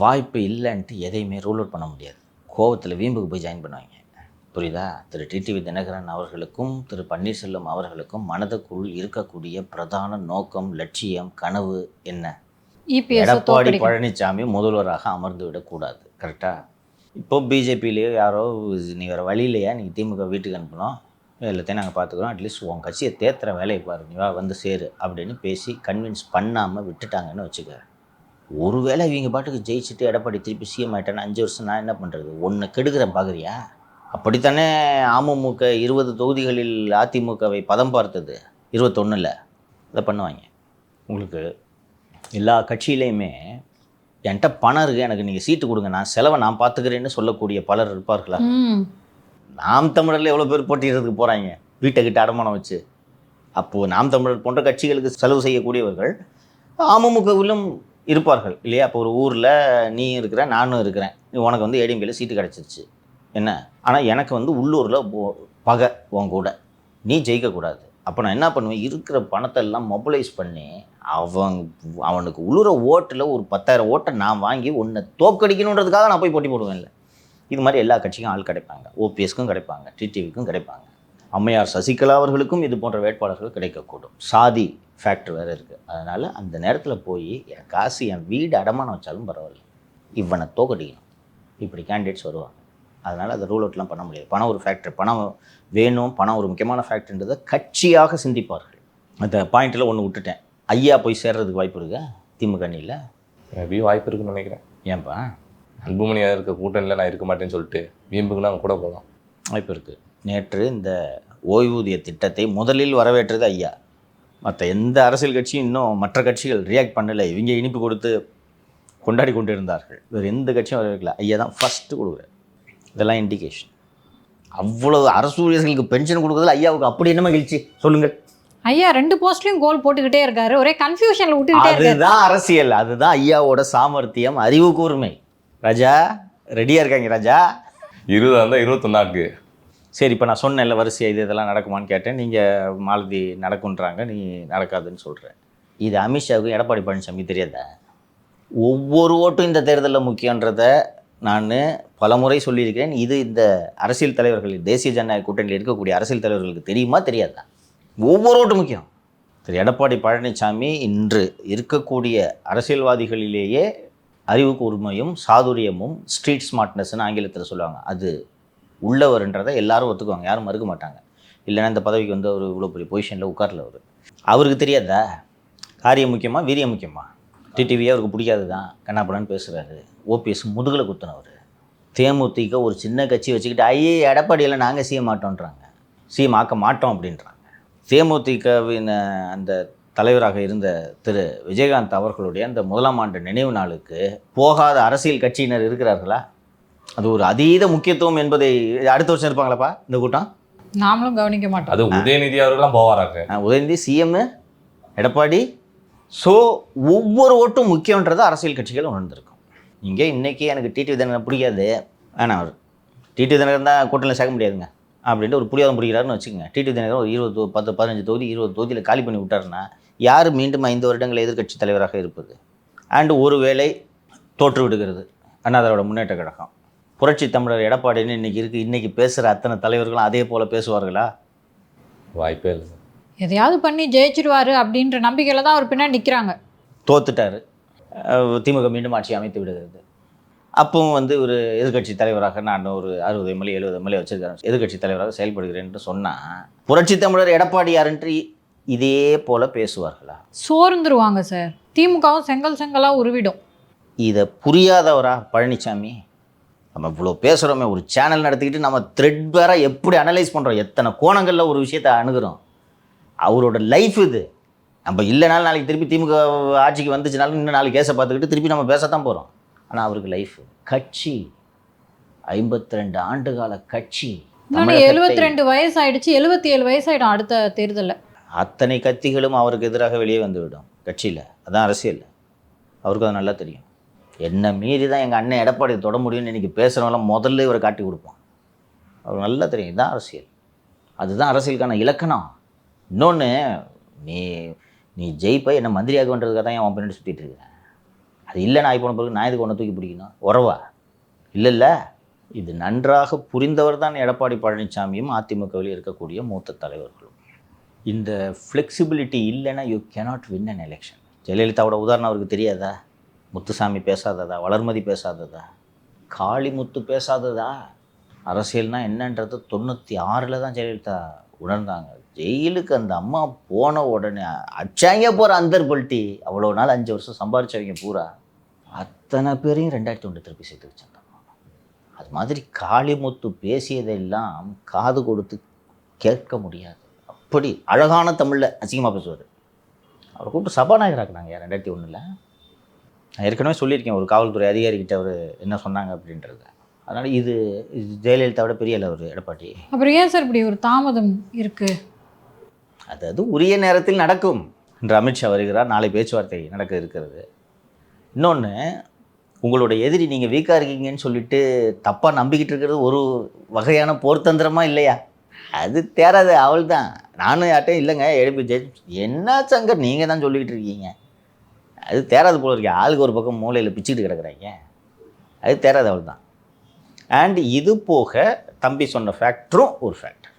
வாய்ப்பு இல்லைன்ட்டு எதையுமே ரூல் அவுட் பண்ண முடியாது. கோவத்தில் வீம்புக்கு போய் ஜாயின் பண்ணுவாங்க, புரியுதா? திரு டிடிவி தினகரன் அவர்களுக்கும் திரு பன்னீர்செல்வம் அவர்களுக்கும் மனதுக்குள் இருக்கக்கூடிய பிரதான நோக்கம், லட்சியம், கனவு என்ன? எடப்பாடி பழனிசாமி முதல்வராக அமர்ந்து விடக்கூடாது. கரெக்டாக? இப்போ பிஜேபியிலேயோ யாரோ நீ வேறு வழி இல்லையா, நீங்கள் திமுக வீட்டுக்கு அனுப்பணும், எல்லாத்தையும் நாங்கள் பார்த்துக்குறோம், அட்லீஸ்ட் உன் கட்சியை தேத்துற வேலையை பாரு, நீ வா வந்து சேரு அப்படின்னு பேசி கன்வின்ஸ் பண்ணாமல் விட்டுட்டாங்கன்னு வச்சுக்க. ஒருவேளை இவங்க பாட்டுக்கு ஜெயிச்சுட்டு எடப்பாடி திருப்பி சிஎம் ஆகிட்டேன்னா 5 வருஷம் நான் என்ன பண்ணுறது? ஒன்று கெடுக்கிறேன் பார்க்குறியா? அப்படித்தானே அமமுக 20 தொகுதிகளில் அதிமுகவை பதம் பார்த்தது, 21ல் அதை பண்ணுவாங்க. உங்களுக்கு எல்லா கட்சியிலையுமே என்கிட்ட பணம் இருக்குது, எனக்கு நீங்கள் சீட்டு கொடுங்க, நான் செலவை நான் பார்த்துக்கிறேன்னு சொல்லக்கூடிய பலர் இருப்பார்களா? நாம் தமிழரில் எவ்வளோ பேர் போட்டியிடறதுக்கு போகிறாங்க வீட்டை கிட்ட அடமானம் வச்சு. அப்போது நாம் தமிழர் போன்ற கட்சிகளுக்கு செலவு செய்யக்கூடியவர்கள் அமமுகவிலும் இருப்பார்கள் இல்லையா? அப்போ ஒரு ஊரில் நீ இருக்கிற, நானும் இருக்கிறேன், உனக்கு வந்து ஏடிஎம்கேல சீட்டு கிடச்சிருச்சு என்ன, ஆனால் எனக்கு வந்து உள்ளூரில் பகை உன் கூட, நீ ஜெயிக்கக்கூடாது. அப்போ நான் என்ன பண்ணுவேன், இருக்கிற பணத்தை எல்லாம் மொபைலைஸ் பண்ணி அவனுக்கு உள்ளூர ஓட்டில் ஒரு 10,000 ஓட்டை நான் வாங்கி உன்னை தோக்கடிக்கணுன்றதுக்காக நான் போய் போட்டி போடுவேன். இல்லை, இது மாதிரி எல்லா கட்சிக்கும் ஆள் கிடைப்பாங்க. ஓபிஎஸ்க்கும் கிடைப்பாங்க, டிடிவிக்கும் கிடைப்பாங்க, அம்மையார் சசிகலா அவர்களுக்கும் இது போன்ற வேட்பாளர்கள் கிடைக்கக்கூடும். சாதி ஃபேக்டர் வேறு இருக்குது. அதனால் அந்த நேரத்தில் போய் என் காசு, என் வீடு அடமானம் வச்சாலும் பரவாயில்ல, இவனை தோக்கடிக்கணும், இப்படி கேண்டிடேட்ஸ் வருவாங்க. அதனால் அதை ரூல் அவுட்லாம் பண்ண முடியாது. பணம் ஒரு ஃபேக்டர், பணம் வேணும், பணம் ஒரு முக்கியமான ஃபேக்டர்ன்றதை கட்சியாக சிந்திப்பார்கள். அந்த பாயிண்டில் ஒன்று விட்டுட்டேன், ஐயா போய் சேர்றதுக்கு வாய்ப்பு இருக்கா? திமுக அணியில்? மேபி வாய்ப்பு இருக்குன்னு நினைக்கிறேன். ஏன்பா? அன்புமணியாக இருக்க கூட்டணியில் நான் இருக்க மாட்டேன்னு சொல்லிட்டு வீம்புக்குன்னா அவங்க கூட போகலாம். வாய்ப்பு இருக்குது. நேற்று இந்த ஓய்வூதிய திட்டத்தை முதலில் வரவேற்றது ஐயா. மற்ற எந்த அரசியல் கட்சியும் இன்னும் மற்ற கட்சிகள் ரியாக்ட் பண்ணலை. இவங்க இனிப்பு கொடுத்து கொண்டாடி கொண்டு இருந்தார்கள். வேறு எந்த கட்சியும் வரவேற்கல. ஐயா தான் ஃபஸ்ட்டு கொடுக்குறாரு. இதெல்லாம் இண்டிகேஷன். அவ்வளவு அரசு ஊழியர்களுக்கு பென்ஷன் கொடுக்குறதுல ஐயாவுக்கு அப்படி என்ன மகிழ்ச்சி சொல்லுங்கள். ஐயா 2 போஸ்ட்லயும் கோல் போட்டுக்கிட்டே இருக்காரு, ஒரே கன்ஃபியூஷன்ல விட்டுக்கிட்டே இருக்காரு. அதுதான் அரசியல், அதுதான் ஐயாவோட சாமர்த்தியம், அறிவு கூர்மை. ராஜா ரெடியாக இருக்காங்க ராஜா? 20 இருந்தால் 21 சரி, இப்போ நான் சொன்னேன்ல வரிசையாக இதெல்லாம் நடக்குமான்னு கேட்டேன். நீங்கள் மாலதி நடக்குன்றாங்க, நீ நடக்காதுன்னு சொல்கிறேன். இது அமித்ஷாவுக்கும் எடப்பாடி பழனிசாமிக்கு தெரியாதா? ஒவ்வொரு ஓட்டும் இந்த தேர்தலில் முக்கியன்றதை நான் பலமுறை சொல்லியிருக்கிறேன். இது இந்த அரசியல் தலைவர்கள், தேசிய ஜனநாயக கூட்டணியில் இருக்கக்கூடிய அரசியல் தலைவர்களுக்கு தெரியுமா தெரியாதா? ஒவ்வொரு ஓட்டும் முக்கியம். திரு எடப்பாடி பழனிசாமி இன்று இருக்கக்கூடிய அரசியல்வாதிகளிலேயே அறிவு கூர்மையும் சாதுரியமும் ஸ்ட்ரீட் ஸ்மார்ட்னஸ்ன்னு ஆங்கிலத்தில் சொல்லுவாங்க, அது உள்ளவர்ன்றதை எல்லாரும் ஒத்துக்குவாங்க, யாரும் மறுக்க மாட்டாங்க. இல்லைன்னா இந்த பதவிக்கு வந்து அவர் இவ்வளோ பெரிய பொசிஷனில் உட்காரல. அவருக்கு தெரியாதா காரியம் முக்கியமா வீரியம் முக்கியமா? டிடிவியே அவருக்கு பிடிக்காது தான், கண்ணாப்படான்னு பேசுகிறாரு. ஓபிஎஸ் முதுகில் குத்துனவர். தேமுதிக ஒரு சின்ன கட்சி வச்சுக்கிட்டு ஐயே எடப்பாடியில் நாங்கள் சிஎம் மாட்டோன்றாங்க, சிஎம் ஆக்க மாட்டோம் அப்படின்றாங்க. தேமுதிகவின் அந்த தலைவராக இருந்த திரு விஜயகாந்த் அவர்களுடைய அந்த 1ஆம் ஆண்டு நினைவு நாளுக்கு போகாத அரசியல் கட்சியினர் இருக்கிறார்களா? அது ஒரு அதீத முக்கியத்துவம் என்பதை அடுத்த வருஷம் இருப்பாங்களாப்பா இந்த கூட்டம்? நாமளும் கவனிக்க மாட்டோம். அது உதயநிதி அவர்கள்லாம் போவாராங்க. உதயநிதி சிஎம், எடப்பாடி. ஸோ ஒவ்வொரு ஓட்டும் முக்கியன்றதை அரசியல் கட்சிகள் உணர்ந்திருக்கும். இங்கே இன்றைக்கி எனக்கு டிடிவி தினகரன் பிடிக்காது, ஆனால் அவர் டிடிவி தினகரன் தான் கூட்டணியில் சேர்க்க முடியாதுங்க அப்படின்ட்டு ஒரு புரியாதம் பிடிக்கிறாருன்னு வச்சுக்கோங்க. டிடிவி தினகரன் ஒரு 15 தொகுதி 20 தொகுதியில் காலி பண்ணி விட்டாருன்னா யார் மீண்டும் 5 வருடங்கள் எதிர்க்கட்சி தலைவராக இருப்பது? அண்டு ஒருவேளை தோற்று விடுகிறது அண்ணா திராவிட முன்னேற்ற கழகம். புரட்சி தமிழர் எடப்பாடின்னு இன்றைக்கி இருக்குது. இன்றைக்கி பேசுகிற அத்தனை தலைவர்களும் அதே போல் பேசுவார்களா? வாய்ப்பே இல்லை. எதையாவது பண்ணி ஜெயிச்சிருவாரு அப்படின்ற நம்பிக்கையில் தான் அவர் பின்னாடி நிற்கிறாங்க. தோத்துட்டார், திமுக மீண்டும் ஆட்சி அமைத்து விடுகிறது. அப்பவும் வந்து ஒரு எதிர்க்கட்சி தலைவராக நான் ஒரு 60 எம்எல்ஏ 70 எம்எல்ஏ வச்சிருக்கிறேன், எதிர்க்கட்சி தலைவராக செயல்படுகிறேன்னு சொன்னால் புரட்சி தமிழர் எடப்பாடி யாருன்று இதே போல் பேசுவார்களா? சோர்ந்துருவாங்க சார். திமுகவும் செங்கலாக உருவிடும். இதை புரியாதவரா பழனிசாமி? நம்ம இவ்வளோ பேசுகிறோமே, ஒரு சேனல் நடத்திக்கிட்டு நம்ம த்ரெட் வேற எப்படி அனலைஸ் பண்ணுறோம், எத்தனை கோணங்களில் ஒரு விஷயத்தை அணுகிறோம். அவரோட லைஃப் இது. நம்ம இல்லைனாலும் நாளைக்கு திருப்பி திமுக ஆட்சிக்கு வந்துச்சுனாலும் இன்னும் 4 கேஸை பார்த்துக்கிட்டு திருப்பி நம்ம பேசத்தான் போகிறோம். ஆனால் அவருக்கு லைஃப் கட்சி 52 ஆண்டுகால கட்சி. 72 வயசு ஆயிடுச்சு, 77 வயசாயிடும் அடுத்த தேர்தலில். அத்தனை கத்திகளும் அவருக்கு எதிராக வெளியே வந்துவிடும் கட்சியில். அதான் அரசியல், அவருக்கு அது நல்லா தெரியும். என்னை மீறி தான் எங்கள் அண்ணன் எடப்பாடி தொட முடியும்னு இன்றைக்கி பேசுகிறவங்களாம் முதல்ல இவரை காட்டி கொடுப்போம். அவருக்கு நல்லா தெரியும், இதுதான் அரசியல், அதுதான் அரசியலுக்கான இலக்கணம். இன்னொன்று, நீ ஜெயிப்பை என்னை மந்திரியாக பண்ணுறதுக்காக தான் என் பின்னாடி சுற்றிட்டு இருக்கேன். அது இல்லை, நான் போன பிறகு நான் இதுக்கு ஒன்று தூக்கி பிடிக்கணும் உறவா? இல்லை. இது நன்றாக புரிந்தவர் தான் எடப்பாடி பழனிசாமியும் அதிமுகவில் இருக்கக்கூடிய மூத்த தலைவர்களும். இந்த ஃப்ளெக்சிபிலிட்டி இல்லைன்னா you cannot win an election. ஜெயலலிதாவோட உதாரணம் அவருக்கு தெரியாதா? முத்துசாமி பேசாததா? வளர்மதி பேசாததா? காளிமுத்து பேசாததா? அரசியல்னால் என்னன்றது 96 தான் ஜெயலலிதா உணர்ந்தாங்க. ஜெயிலுக்கு அந்த அம்மா போன உடனே அச்சாங்க போகிற அந்தர் பல்ட்டி, அவ்வளோ நாள் 5 வருஷம் சம்பாரிச்சவங்க பூரா அத்தனை பேரையும் 2001 திருப்பி சேர்த்து வச்சாங்க. அது மாதிரி காளிமுத்து பேசியதெல்லாம் காது கொடுத்து கேட்க முடியாது. அப்படி அழகான தமிழில் அசிங்கமாக பேசுவார். அவரை கூப்பிட்டு சபாநாயகராக்குனாங்க 2001. நான் ஏற்கனவே சொல்லியிருக்கேன் ஒரு காவல்துறை அதிகாரிகிட்ட அவர் என்ன சொன்னாங்க அப்படின்றது. அதனால் இது ஜெயலலிதாவோட பெரிய இல்லை அவர் எடப்பாடி. அப்புறம் ஏன் சார் இப்படி ஒரு தாமதம் இருக்குது? அது உரிய நேரத்தில் நடக்கும். இன்று அமித்ஷா வருகிறார், நாளை பேச்சுவார்த்தை நடக்க இருக்கிறது. இன்னொன்று, உங்களோட எதிரி நீங்கள் வீக்காக இருக்கீங்கன்னு சொல்லிட்டு தப்பாக நம்பிக்கிட்டு இருக்கிறது ஒரு வகையான போர்த்தந்திரமாக இல்லையா? அது தேராது, அவள் தான். நானும் யார்ட்டையும் இல்லைங்க எழுப்பி என்ன சங்கர் நீங்கள் தான் சொல்லிக்கிட்டு இருக்கீங்க, அது தேராது போல இருக்கேன். ஆளுக்கு ஒரு பக்கம் மூலையில் பிச்சுக்கிட்டு கிடக்குறாங்க, அது தேராது, அவள் தான். அண்ட் இது போக தம்பி சொன்ன ஃபேக்டரும் ஒரு ஃபேக்டர்.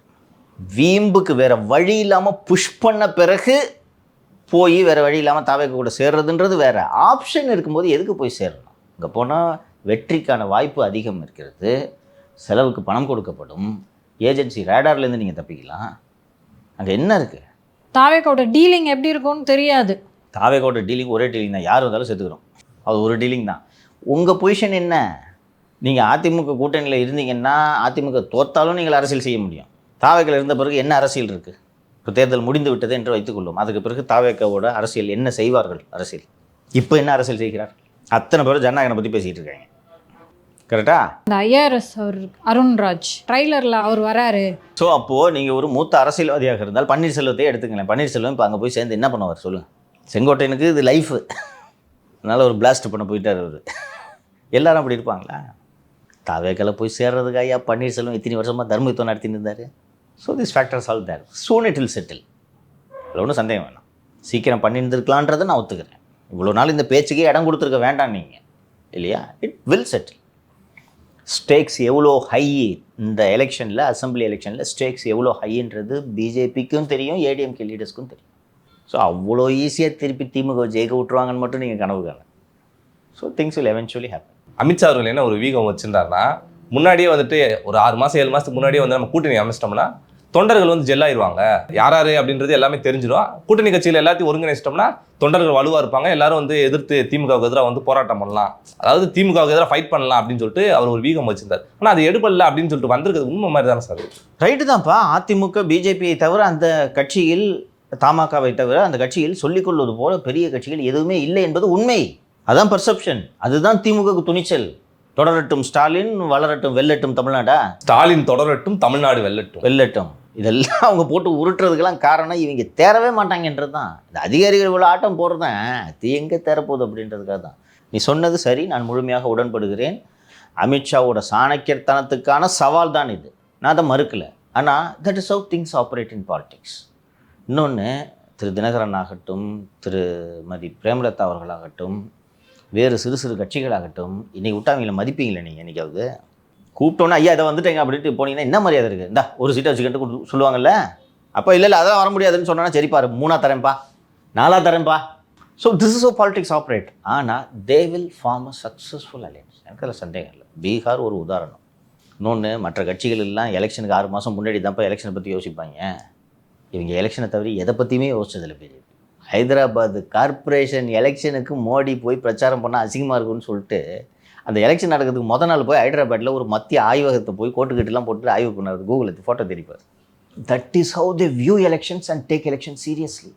வீம்புக்கு வேறு வழி இல்லாமல் புஷ் பண்ண பிறகு போய் வேறு வழி இல்லாமல் தாவேக்க கூட சேர்றதுன்றது வேறு. ஆப்ஷன் இருக்கும்போது எதுக்கு போய் சேரணும்? இங்கே போனால் வெற்றிக்கான வாய்ப்பு அதிகம் இருக்கிறது, செலவுக்கு பணம் கொடுக்கப்படும், ஏஜென்சி ரேடார்லேருந்து நீங்கள் தப்பிக்கலாம். அங்கே என்ன இருக்குது? தாவேக்கோட டீலிங் எப்படி இருக்கும்னு தெரியாது. தாவேக்கோட டீலிங் ஒரே டீலிங் தான், யார் வந்தாலும் சேர்த்துக்கிறோம், அது ஒரு டீலிங் தான். உங்கள் பொசிஷன் என்ன? நீங்கள் அதிமுக கூட்டணியில் இருந்தீங்கன்னா அதிமுக தோற்றாலும் நீங்கள் அரசியல் செய்ய முடியும். தாவேக்கில் இருந்த பிறகு என்ன அரசியல் இருக்குது? இப்போ தேர்தல் முடிந்து விட்டது என்று வைத்துக்கொள்ளும். அதுக்கு பிறகு தாவேக்காவோட அரசியல் என்ன செய்வார்கள்? அரசியல் இப்போ என்ன அரசியல் செய்கிறார்? அத்தனை பேரும் ஜனநாயகனை பற்றி பேசிகிட்டு இருக்காங்க. கரெக்டா? இந்த ஐஆர்எஸ் அவர் அருண்ராஜ் ட்ரைலரில் அவர் வராரு. ஸோ அப்போது நீங்கள் ஒரு மூத்த அரசியல்வாதியாக இருந்தால் பன்னீர்செல்வத்தை எடுத்துங்களேன். பன்னீர்செல்வம் இப்போ அங்கே போய் சேர்ந்து என்ன பண்ணுவார் சொல்லுங்கள்? செங்கோட்டையனுக்கு இது லைஃபு, அதனால் ஒரு பிளாஸ்ட் பண்ண போயிட்டார் அவர். எல்லாரும் அப்படி இருப்பாங்களா? தாவேக்கால போய் சேர்றதுக்கு ஐயா பன்னீர்செல்வம் இத்தனை வருஷமாக தர்ம யுத்தம் நடத்தின்னு இருந்தார். So this factors all there. Soon it will settle. அதில் ஒன்றும் சந்தேகம் வேணாம். சீக்கிரம் பண்ணியிருந்துருக்கலான்றதை நான் ஒத்துக்கிறேன். இவ்வளோ நாள் இந்த பேச்சுக்கே இடம் கொடுத்துருக்க வேண்டாம் நீங்கள், இல்லையா? It will settle. ஸ்டேக்ஸ் எவ்வளோ ஹை இந்த எலெக்ஷனில், அசம்பிளி எலெக்ஷனில் ஸ்டேக்ஸ் எவ்வளோ ஹைன்றது பிஜேபிக்கும் தெரியும், ஏடிஎம்கே லீடர்ஸ்க்கும் தெரியும். ஸோ அவ்வளோ ஈஸியாக திருப்பி திமுக ஜெயிக்க விட்டுருவாங்கன்னு மட்டும் நீங்கள் கனவு காண. So things will eventually happen. Amit Shah அவர்கள் என்ன ஒரு வீகம் வச்சிருந்தாருன்னா, முன்னாடியே வந்துட்டு ஒரு 6 மாதம் 7 மாதத்துக்கு முன்னாடியே வந்து நம்ம கூட்டணி அமைச்சிட்டோம்னா தொண்டர்கள் வந்து ஜெல்லாயிருவாங்க, யாராரு அப்படின்றது எல்லாமே தெரிஞ்சிடும். கூட்டணி கட்சியில் எல்லாத்தையும் ஒருங்கிணைச்சிட்டோம்னா தொண்டர்கள் வலுவாக இருப்பாங்க, எல்லாரும் வந்து எதிர்த்து திமுகவுக்கு எதிராக வந்து போராட்டம் பண்ணலாம், அதாவது திமுகவுக்கு எதிராக ஃபைட் பண்ணலாம் அப்படின்னு சொல்லிட்டு அவர் ஒரு வீகம் வச்சிருந்தார். ஆனால் அது எடுப்படல அப்படின்னு சொல்லிட்டு வந்திருக்கிறது உண்மை மாதிரி தானே சார்? ரைட்டு தான்ப்பா. அதிமுக பிஜேபியை தவிர அந்த கட்சியில், தமாகவை தவிர அந்த கட்சியில் சொல்லிக்கொள்வது போல பெரிய கட்சிகள் எதுவுமே இல்லை என்பது உண்மை. அதான் பர்செப்ஷன். அதுதான் திமுகவுக்கு துணிச்சல். தொடரட்டும் ஸ்டாலின், வளரட்டும் வெல்லட்டும் தமிழ்நாடா. ஸ்டாலின் தொடரட்டும், தமிழ்நாடு வெல்லட்டும். இதெல்லாம் அவங்க போட்டு உருட்டுறதுக்கெல்லாம் காரணம் இவங்க தேரவே மாட்டாங்கன்றது தான். இந்த அதிகாரிகள் இவ்வளோ ஆட்டம் போடுறதேன் அது எங்கே தேரப்போகுது அப்படின்றதுக்காக தான். நீ சொன்னது சரி, நான் முழுமையாக உடன்படுகிறேன். அமித்ஷாவோட சாணக்கியத்தனத்துக்கான சவால் தான் இது, நான் அதை மறுக்கலை. ஆனால் that is how things operate in politics. இன்னொன்று, திரு தினகரன் ஆகட்டும், திருமதி பிரேமலதா அவர்களாகட்டும், வேறு சிறு சிறு கட்சிகளாகட்டும், இன்றைக்கி விட்டா அவங்கள மதிப்பீங்களே நீங்கள்? என்றைக்காவது கூப்பிட்டோன்னா ஐயா இதை வந்துட்டேங்க அப்படின்ட்டு போனீங்கன்னா என்ன மரியாதை இருக்குது? இந்தா ஒரு சீட்டை வச்சுக்கிட்டு சொல்லுவாங்கல்ல. அப்போ இல்லை அதெல்லாம் வர முடியாதுன்னு சொன்னா சரிப்பா, 3ஆ தரேன்ப்பா, 4ஆ தரேன்ப்பா. So this is how politics operate. ஆனால் they will form a successful alliance. எனக்கு அதில் சந்தேகம் இல்லை. பீகார் ஒரு உதாரணம். இன்னொன்று, மற்ற கட்சிகள் எல்லாம் எலெக்ஷனுக்கு 6 மாதம் முன்னாடி தான்ப்பா எலெக்ஷனை பற்றி யோசிப்பாங்க. இவங்க எலெக்ஷனை தவிர எதை பற்றியுமே யோசிச்சதில்லை. பிஜேபி ஹைதராபாத் கார்பரேஷன் எலெக்ஷனுக்கு மோடி போய் பிரச்சாரம் பண்ணால் அசிங்கமாக இருக்குன்னு சொல்லிட்டு அந்த எலெக்ஷன் நடக்கிறதுக்கு முதல் நாள் போய் ஹைதராபாத்தில் ஒரு மத்திய ஆய்வகத்தை போய் கோட்டுக்கட்டுலாம் போட்டு ஆய்வு பண்ணார். கூகுளில் ஃபோட்டோ தெரிப்பார். That is how they view elections and take election seriously.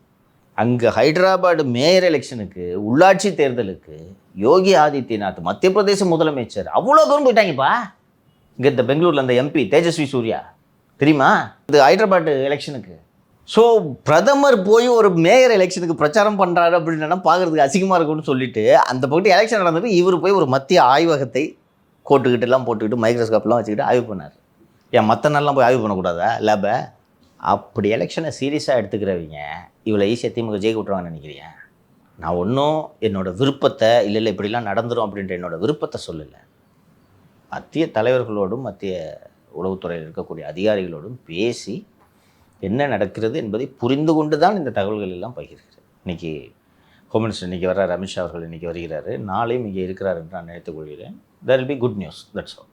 அங்கே ஹைதராபாத் மேயர் எலெக்ஷனுக்கு, உள்ளாட்சி தேர்தலுக்கு யோகி ஆதித்யநாத் மத்திய பிரதேச முதலமைச்சர் அவ்வளோ தூரம் போயிட்டாங்கப்பா. இங்கே இந்த பெங்களூரில் அந்த எம்பி தேஜஸ்வி சூர்யா தெரியுமா, இது ஹைதராபாத் எலெக்ஷனுக்கு. ஸோ பிரதமர் போய் ஒரு மேயர் எலெக்ஷனுக்கு பிரச்சாரம் பண்ணுறாரு அப்படின்னா பார்க்குறதுக்கு அசிங்கமாக இருக்கும்னு சொல்லிட்டு அந்த பக்கத்து எலெக்ஷன் நடந்துட்டு இவர் போய் ஒரு மத்திய ஆய்வகத்தை கோட்டுக்கிட்டுலாம் போட்டுக்கிட்டு மைக்ரோஸ்கோப்லாம் வச்சுக்கிட்டு ஆய்வு பண்ணார். ஏன் மற்ற நாள்லாம் போய் ஆய்வு பண்ணக்கூடாதா லேபை? அப்படி எலெக்ஷனை சீரியஸாக எடுத்துக்கிறவங்க இவ்வளோ ஈஸியாக திமுக ஜெயிக்க விட்ருவாங்கன்னு நினைக்கிறீங்க? நான் ஒன்றும் என்னோடய விருப்பத்தை இல்லை இப்படிலாம் நடந்துடும் அப்படின்ற என்னோடய விருப்பத்தை சொல்லலை. மத்திய தலைவர்களோடும் மத்திய உளவுத்துறையில் இருக்கக்கூடிய அதிகாரிகளோடும் பேசி என்ன நடக்கிறது என்பதை புரிந்து கொண்டு தான் இந்த தகவல்கள் எல்லாம் பகிர்கிறது. இன்றைக்கி ஹோம் மினிஸ்டர் இன்றைக்கி வர்றார், அமித்ஷா அவர்கள் இன்றைக்கி வருகிறாரு, நாளையும் இங்கே இருக்கிறார் என்று நான் நினைத்துக் கொள்கிறேன். There will be good news, that's all.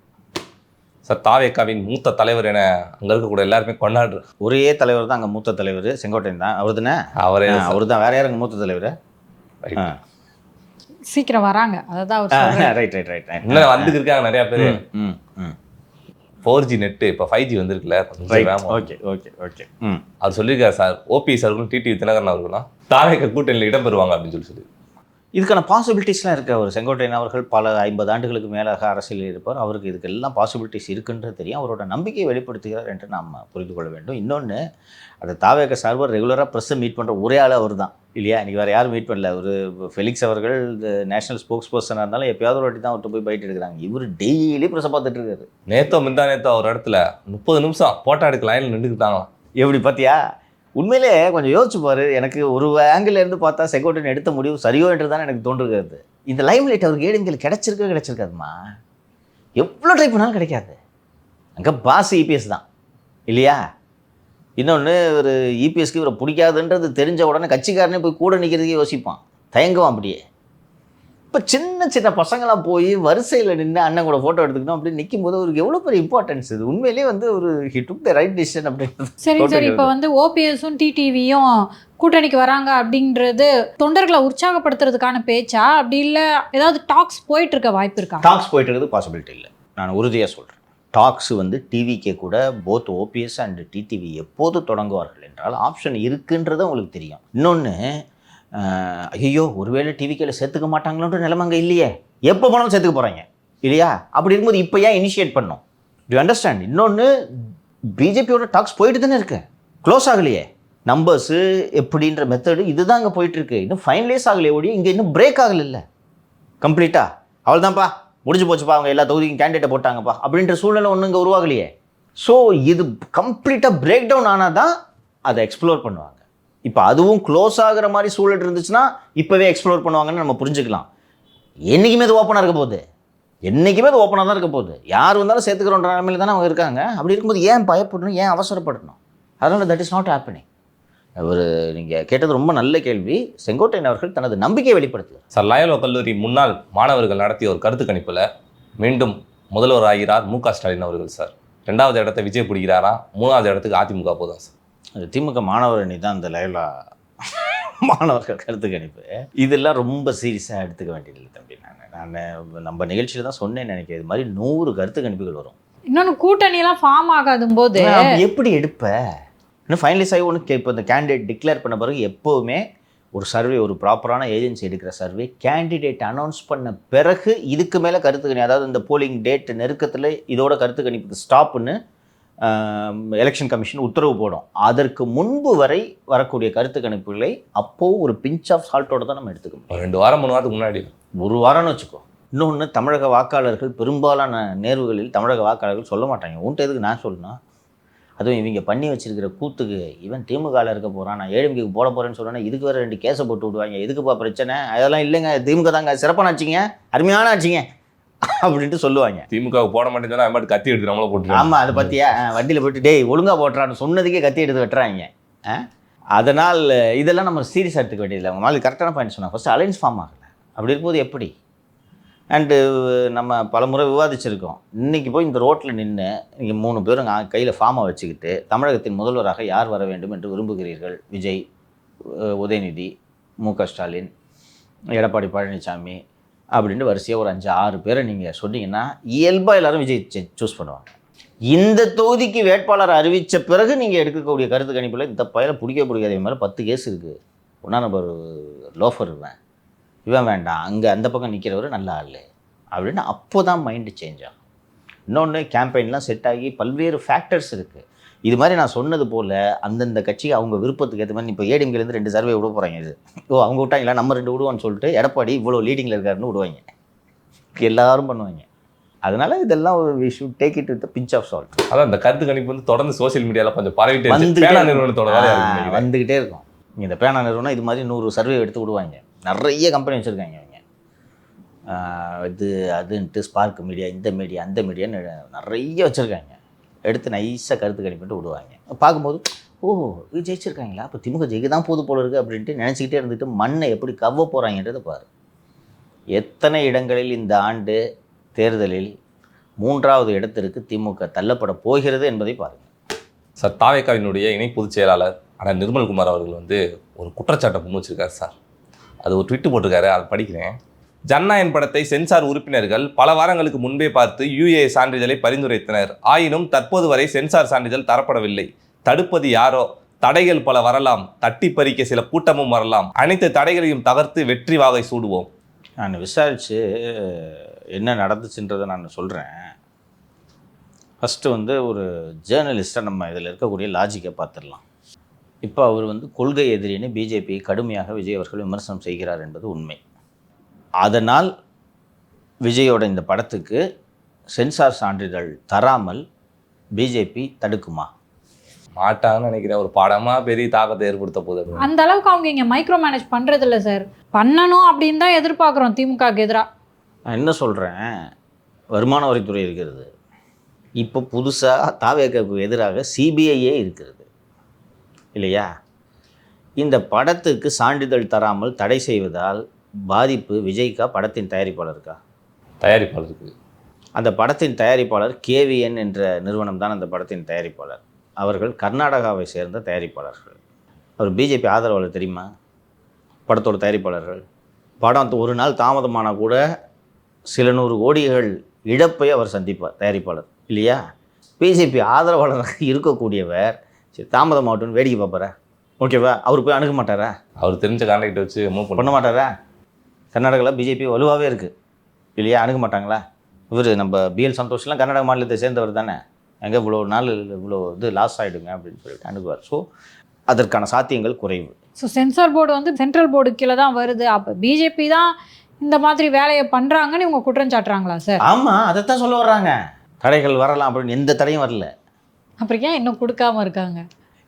Sir, தாவேக்காவின் மூத்த தலைவர் என அங்கே இருக்கக்கூடிய எல்லாருமே கொண்டாடுற ஒரே தலைவர் தான் அங்கே மூத்த தலைவர், செங்கோட்டையன் தான். அவர் தானே? அவர் தான். வேற யாரும் அங்கே மூத்த தலைவர்? சீக்கிரம் வராங்க, அதான் அவர். Right right right right. இன்னும் வந்துட்டு இருக்காங்க நிறையா பேர். 4G நெட்டு இப்போ 5G வந்திருக்குல்ல. Okay okay okay. அவர் சொல்லியிருக்காரு சார், ஓபிஎஸ் அவர்களும் டிடிவி தினகரன் அவர்களும் தாவேக்கா கூட்டணியில் இடம் பெறுவாங்க அப்படின்னு சொல்லி. இதுக்கான பாசிபிலிட்டிஸ்லாம் இருக்குது. அவர் செங்கோட்டையன் அவர்கள் பல 50 ஆண்டுகளுக்கு மேலாக அரசியலில் இருப்பார். அவருக்கு இதுக்கெல்லாம் பாசிபிலிட்டிஸ் இருக்குன்றது தெரியும். அவரோட நம்பிக்கையை வெளிப்படுத்துகிறார் என்று நாம் புரிந்து கொள்ள வேண்டும். இன்னொன்று, அந்த தாவேக்கா சார்பர் ரெகுலராக ப்ரெஸ்ஸை மீட் பண்ணுற ஒரே ஆள் அவர் தான், இல்லையா? இன்றைக்கி வேறு யாரும் மீட் பண்ணல. ஒரு ஃபெலிக்ஸ் அவர்கள் நேஷனல் ஸ்போக்ஸ் பர்சனாக இருந்தாலும் எப்போயாவது ஒரு வாட்டி தான் அவர்கிட்ட போய் பைட் எடுக்கிறாங்க. இவர் டெய்லி ப்ரெஸ்ஸை பார்த்துட்டு இருக்காரு. நேத்தோ ஒரு இடத்துல 30 நிமிஷம் போட்டோ எடுக்க லைனில் நின்றுக்கிட்டாங்க. எப்படி பார்த்தியா? உண்மையிலே கொஞ்சம் யோசிச்சு பாரு. எனக்கு ஒரு ஆங்கிள் இருந்து பார்த்தா செங்கோட்டையன் எடுத்த முடிவு சரியோ என்று தான் எனக்கு தோன்றுகிறது. இந்த லைம் லைட் அவருக்கு ஏடிஎம்கேல கிடைச்சிருக்காதுமா. எவ்வளோ ட்ரை பண்ணாலும் கிடைக்காது. அங்கே பாஸ் இபிஎஸ் தான், இல்லையா? இன்னொன்று, ஒரு இபிஎஸ்க்கு இவரை பிடிக்காதுன்றது தெரிஞ்ச உடனே கட்சிக்காரனே போய் கூட நிற்கிறதுக்கே யோசிப்பான், தயங்குவான். அப்படியே இப்போ சின்ன சின்ன பசங்களாம் போய் வரிசையில் நின்று அண்ணன் கூட ஃபோட்டோ எடுத்துக்கணும் அப்படின்னு நிற்கும் போது அவருக்கு எவ்வளோ பெரிய இம்பார்ட்டன்ஸ் இது. உண்மையிலேயே வந்து ஒரு he took the right decision அப்படின்றது. சரி சார், இப்போ வந்து ஓபிஎஸும் டிடிவியும் கூட்டணிக்கு வராங்க அப்படின்றது தொண்டர்களை உற்சாகப்படுத்துறதுக்கான பேச்சா, அப்படி இல்லை ஏதாவது டாக்ஸ் போயிட்டு இருக்க வாய்ப்பு இருக்கா? டாக்ஸ் போயிட்டு இருக்குது பாசிபிலிட்டி இல்லை, நான் உறுதியாக சொல்கிறேன். டாக்ஸ் வந்து டிவிக்கே கூட போத் ஓபிஎஸ் அண்ட் டிடிவி எப்போது தொடங்குவார்கள் என்றால் ஆப்ஷன் இருக்குன்றது உங்களுக்கு தெரியும். இன்னொன்று, ஐயோ ஒருவேளை டிவிக்கில் சேர்த்துக்க மாட்டாங்களோன்ற நிலைமை அங்கே இல்லையே, எப்போ போனாலும் சேர்த்துக்க போகிறாங்க இல்லையா? அப்படி இருக்கும்போது இப்போ ஏன் இனிஷியேட் பண்ணோம்? To understand? இன்னொன்று, பிஜேபியோட டாக்ஸ் போயிட்டு தானே இருக்கு, க்ளோஸ் ஆகலையே. நம்பர்ஸு எப்படின்ற மெத்தடு இதுதான் அங்கே போயிட்டுருக்கு, இன்னும் ஃபைனலைஸ் ஆகலையே ஓடி, இங்கே இன்னும் பிரேக் ஆகலை இல்லை கம்ப்ளீட்டாக. அவள் தான்ப்பா முடிஞ்சு போச்சுப்பா, அவங்க எல்லா தொகுதிக்கும் கேண்டிடேட்டை போட்டாங்கப்பா அப்படின்ற சூழ்நிலை ஒன்றும் இங்கே உருவாகலையே. ஸோ இது கம்ப்ளீட்டாக பிரேக் டவுன் ஆனால் தான் அதை எக்ஸ்ப்ளோர் பண்ணுவாங்க. இப்போ அதுவும் க்ளோஸ் ஆகிற மாதிரி சூழல் இருந்துச்சுன்னா இப்போவே எக்ஸ்ப்ளோர் பண்ணுவாங்கன்னு நம்ம புரிஞ்சுக்கலாம். என்றைக்குமே அது ஓப்பனாக இருக்க போகுது, என்றைக்குமே அது ஓப்பனாக தான் இருக்க போகுது. யார் வந்தாலும் சேர்த்துக்கிறோன்ற நிலைமையில் தானே அவங்க இருக்காங்க. அப்படி இருக்கும்போது ஏன் பயப்படணும், ஏன் அவசரப்படணும்? அதனால் தட் இஸ் நாட் ஹேப்பனிங். ஒரு நீங்கள் கேட்டது ரொம்ப நல்ல கேள்வி. செங்கோட்டையன் அவர்கள் தனது நம்பிக்கையை வெளிப்படுத்துகிறார். சார், லயோலா கல்லூரி முன்னாள் மாணவர்கள் நடத்திய ஒரு கருத்து கணிப்பில் மீண்டும் முதல்வர் ஆகிறார் மு.க. ஸ்டாலின் அவர்கள் சார். 2வது இடத்தை விஜய் பிடிக்கிறாரா, 3வது இடத்துக்கு அதிமுக போதும் சார். அது திமுக மாணவர் அணி தான் அந்த லயோலா மாணவர்கள் கருத்து கணிப்பு. இதெல்லாம் ரொம்ப சீரியஸாக எடுத்துக்க வேண்டியதில்லை தம்பி. நான் நம்ம நிகழ்ச்சியில் தான் சொன்னேன்னு நினைக்கிறேன், இது மாதிரி 100 கருத்து கணிப்புகள் வரும். இன்னொன்று கூட்டணிலாம் ஃபார்ம் ஆகாதும் போது எப்படி எடுப்ப? இன்னும் ஃபைனலைஸ் ஆகி ஒன்று இப்போ இந்த கேண்டிடேட் டிக்ளேர் பண்ண பிறகு எப்போவுமே ஒரு சர்வே, ஒரு ப்ராப்பரான ஏஜென்சி எடுக்கிற சர்வே கேண்டிடேட் அனௌன்ஸ் பண்ண பிறகு இதுக்கு மேலே கருத்து கணிப்பு, அதாவது இந்த போலிங் டேட் நெருக்கத்தில் இதோட கருத்து கணிப்புக்கு ஸ்டாப்புன்னு எலெக்ஷன் கமிஷன் உத்தரவு போடும். அதற்கு முன்பு வரை வரக்கூடிய கருத்து கணிப்புகளை அப்போது ஒரு பிஞ்ச் ஆஃப் சால்ட்டோட தான் நம்ம எடுத்துக்கணும். 2 வாரம் 3 வாரத்துக்கு முன்னாடி, ஒரு வாரம்னு வச்சுக்கோ. இன்னொன்று, தமிழக வாக்காளர்கள் பெரும்பாலான நேர்வுகளில் தமிழக வாக்காளர்கள் சொல்ல மாட்டாங்க. உன்ட்டு எதுக்கு நான் சொல்லணும்? அதுவும் இவங்க பண்ணி வச்சிருக்கிற கூத்துக்கு, இவன் திமுகவில் இருக்க போகிறான், நான் ஏடிஎம்கேக்கு போட போகிறேன்னு சொல்கிறேன்னா இதுக்கு வேறு 2 கேஸை போட்டு விடுவாங்க. எதுக்குப்பா பிரச்சனை? அதெல்லாம் இல்லைங்க, திமுக தாங்க சிறப்பான ஆச்சுங்க, அருமையான ஆச்சுங்க அப்படின்ட்டு சொல்லுவாங்க. திமுக போட மாட்டேன்னு சொன்னால் கத்தி எடுத்து நம்மளை போட்டு. ஆமாம், அதை பற்றியா வண்டியில் போய்ட்டு டேய் ஒழுங்காக போட்டுறான்னு சொன்னதுக்கே கத்தி எடுத்து வெட்டுறாங்க. அதனால் இதெல்லாம் நம்ம சீரியஸாக எடுத்துக்க வேண்டியதில்லை. அவங்க மாதிரி கரெக்டான பாயிண்ட் சொன்னாங்க. ஃபஸ்ட்டு அலைன்ஸ் ஃபார்ம் ஆகலை, அப்படி இருக்கும்போது எப்படி? அண்டு நம்ம பல முறை விவாதிச்சிருக்கோம். இன்றைக்கி போய் இந்த ரோட்டில் நின்று நீங்கள் 3 பேரும் கையில் ஃபார்மை வச்சுக்கிட்டு தமிழகத்தின் முதல்வராக யார் வர வேண்டும் என்று விரும்புகிறீர்கள்? விஜய், உதயநிதி, மு.க. ஸ்டாலின், எடப்பாடி பழனிசாமி அப்படின்ட்டு வரிசையாக ஒரு 5-6 பேரை நீங்கள் சொன்னீங்கன்னா இயல்பாக எல்லோரும் விஜய் சூஸ் பண்ணுவாங்க. இந்த தொகுதிக்கு வேட்பாளர் அறிவித்த பிறகு நீங்கள் எடுக்கக்கூடிய கருத்து கணிப்பில் இந்த பயில பிடிக்காத மேலே 10 கேஸ் இருக்குது. ஒன்றா நம்பர் லோஃபர் இவன் வேண்டாம், அங்கே அந்த பக்கம் நிற்கிறவர் நல்ல ஆள் அப்படின்னு அப்போ தான் மைண்டு சேஞ்ச் ஆகும். இன்னொன்று, கேம்பெயின்லாம் செட் ஆகி பல்வேறு ஃபேக்டர்ஸ் இருக்குது. இது மாதிரி நான் சொன்னது போல் அந்தந்த கட்சி அவங்க விருப்பத்துக்கு ஏற்ற மாதிரி இப்போ ஏடிஎம்கேலேருந்து 2 சர்வே விட போகிறாங்க. இது அவங்க விட்டாங்களா, நம்ம 2 விடுவோன்னு சொல்லிட்டு எடப்பாடி இவ்வளோ லீடிங்கில் இருக்காருன்னு விடுவாங்க. எல்லாரும் பண்ணுவாங்க. அதனால் இதெல்லாம் ஒரு we should take it with pinch of salt. அதான் இந்த கருத்து கணிப்பு வந்து தொடர்ந்து சோசியல் மீடியாவில் கொஞ்சம் பரவிட்டே பேனா நிறுவனத்தோட வந்துக்கிட்டே இருக்கும். இந்த பேனா நிறுவனம் இது மாதிரி 100 சர்வே எடுத்து விடுவாங்க. நிறைய கம்பெனி வச்சுருக்காங்க அவங்க. இது அதுன்ட்டு ஸ்பார்க் மீடியா, இந்த மீடியா, அந்த மீடியான்னு நிறைய வச்சுருக்காங்க. எடுத்து நைஸாக கருத்து கணிப்பிட்டு விடுவாங்க. பார்க்கும்போது ஓ இது ஜெயிச்சிருக்காங்களா, அப்போ திமுக ஜெயிக்க தான் போது போல இருக்குது அப்படின்ட்டு நினச்சிக்கிட்டே இருந்துட்டு மண்ணை எப்படி கவ்வ போகிறாங்கன்றதை பாரு. எத்தனை இடங்களில் இந்த ஆண்டு தேர்தலில் 3வது இடத்திற்கு திமுக தள்ளப்பட போகிறது என்பதை பாருங்கள். சார், தாவேகாவினுடைய இணை பொதுச் செயலாளர் ஆனால் நிர்மல்குமார் அவர்கள் வந்து ஒரு குற்றச்சாட்டை முன் வச்சிருக்காரு சார். அது ஒரு ட்விட்டு போட்டிருக்காரு, அதை படிக்கிறேன். ஜனநாயகன் படத்தை சென்சார் உறுப்பினர்கள் பல வாரங்களுக்கு முன்பே பார்த்து UA சான்றிதழை பரிந்துரைத்தனர். ஆயினும் தற்போது வரை சென்சார் சான்றிதழ் தரப்படவில்லை. தடுப்பது யாரோ? தடைகள் பல வரலாம், தட்டி பறிக்க சில கூட்டமும் வரலாம். அனைத்து தடைகளையும் தகர்த்து வெற்றி வாகை சூடுவோம். நான் விசாரித்து என்ன நடந்துச்சுன்றதை நான் சொல்கிறேன். ஃபஸ்ட்டு வந்து ஒரு ஜேர்னலிஸ்ட்டாக நம்ம இதில் இருக்கக்கூடிய லாஜிக்கை பார்த்துடலாம். இப்போ அவர் வந்து கொள்கை எதிரின்னு பிஜேபி கடுமையாக விஜய் அவர்கள் விமர்சனம் செய்கிறார் என்பது உண்மை. அதனால் விஜயோட இந்த படத்துக்கு சென்சார் சான்றிதழ் தராமல் பிஜேபி தடுக்குமா? மாட்டாங்கன்னு நினைக்கிறேன். ஒரு படமாக பெரிய தாக்கத்தை ஏற்படுத்த போகுது. அந்த அளவுக்கு அவங்க இங்கே மைக்ரோ மேனேஜ் பண்ணுறது இல்லை சார். பண்ணணும் அப்படின்னு தான் எதிர்பார்க்குறோம் திமுகவுக்கு எதிராக. நான் என்ன சொல்கிறேன், வருமான வரித்துறை இருக்கிறது, இப்போ புதுசாக தாவேகாவுக்கு எதிராக சிபிஐயே இருக்கிறது இல்லையா? இந்த படத்துக்கு சான்றிதழ் தராமல் தடை செய்வதால் பாதிப்பு விஜய்க்கா படத்தின் தயாரிப்பாளருக்கா? தயாரிப்பாளருக்கு. அந்த படத்தின் தயாரிப்பாளர் KVN என்ற நிறுவனம் தான் அந்த படத்தின் தயாரிப்பாளர். அவர்கள் கர்நாடகாவை சேர்ந்த தயாரிப்பாளர்கள். அவர் பிஜேபி ஆதரவாளர் தெரியுமா? படத்தோட தயாரிப்பாளர்கள். படம் ஒரு நாள் தாமதமானால் கூட சில 100 கோடிகள் இழப்பை அவர் சந்திப்பார் தயாரிப்பாளர், இல்லையா? பிஜேபி ஆதரவாளராக இருக்கக்கூடியவர் சரி தாமதமாகட்டும்னு வேடிக்கை பார்ப்பாரா? ஓகேவா? அவர் போய் அணுக மாட்டாரா? அவர் தெரிஞ்ச கான்டாக்ட் வச்சு மூவ் பண்ண மாட்டாரா? கர்நாடகாவில் பிஜேபி வலுவாகவே இருக்குது, இல்லையா? அணுக மாட்டாங்களா? இவர் நம்ம BL சந்தோஷ்லாம் கர்நாடக மாநிலத்தை சேர்ந்தவர் தானே. எங்கே இவ்வளோ நாள் இவ்வளோ இது லாஸ் ஆகிடுங்க அப்படின்னு சொல்லிட்டு அணுகுவார். ஸோ அதற்கான சாத்தியங்கள் குறைவு. ஸோ சென்சார் போர்டு வந்து சென்ட்ரல் போர்டு கீழே தான் வருது. அப்போ பிஜேபி தான் இந்த மாதிரி வேலையை பண்ணுறாங்கன்னு இவங்க குற்றம் சாட்டுறாங்களா சார்? ஆமாம், அதைத்தான் சொல்ல வர்றாங்க. தடைகள் வரலாம் அப்படின்னு எந்த தடையும் வரல. அப்புறம் ஏன் இன்னும் கொடுக்காம இருக்காங்க?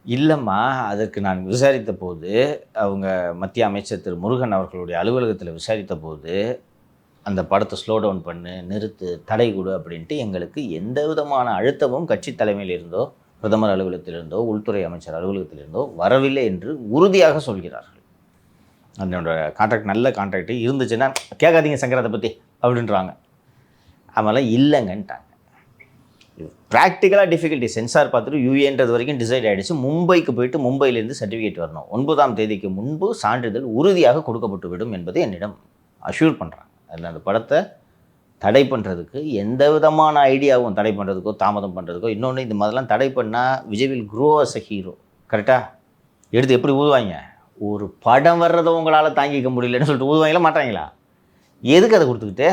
இல்லைம்மா, அதற்கு நான் விசாரித்த போது அவங்க மத்திய அமைச்சர் திரு முருகன் அவர்களுடைய அலுவலகத்தில் விசாரித்த போது அந்த படத்தை ஸ்லோ டவுன் பண்ணு, நிறுத்து, தடை கொடு அப்படின்ட்டு எங்களுக்கு எந்த விதமான அழுத்தமும் கட்சி தலைமையிலிருந்தோ பிரதமர் அலுவலகத்திலிருந்தோ உள்துறை அமைச்சர் அலுவலகத்திலிருந்தோ வரவில்லை என்று உறுதியாக சொல்கிறார்கள். அதனோட கான்ட்ராக்ட் நல்ல கான்ட்ராக்ட் இருந்துச்சுன்னா கேட்காதீங்க சங்கரத்தை பற்றி அப்படின்றாங்க. அதனால் இல்லைங்கன்ட்டாங்க. ப்ராக்டிக்கலாக டிஃபிகல்ட்டி. சென்சார் பார்த்துட்டு UAன்றது வரைக்கும் டிசைட் ஆகிடுச்சு. மும்பைக்கு போயிட்டு மும்பையிலேருந்து சர்டிஃபிகேட் வரணும். 9ஆம் தேதிக்கு முன்பு சான்றிதழ் உறுதியாக கொடுக்கப்பட்டு விடும் என்பதை என்னிடம் அஷ்யூர் பண்ணுறாங்க. அதில் அந்த படத்தை தடை பண்ணுறதுக்கு எந்த விதமான ஐடியாவும் தடை பண்ணுறதுக்கோ தாமதம் பண்ணுறதுக்கோ. இன்னொன்று, இந்த மாதிரிலாம் தடை பண்ணால் Vijay will grow as a hero. கரெக்டாக எடுத்து எப்படி ஊதுவாங்க? ஒரு படம் வர்றதை உங்களால் தாங்கிக்க முடியலன்னு சொல்லிட்டு ஊதுவாங்களா மாட்டாங்களா? எதுக்கு அதை கொடுத்துக்கிட்டு?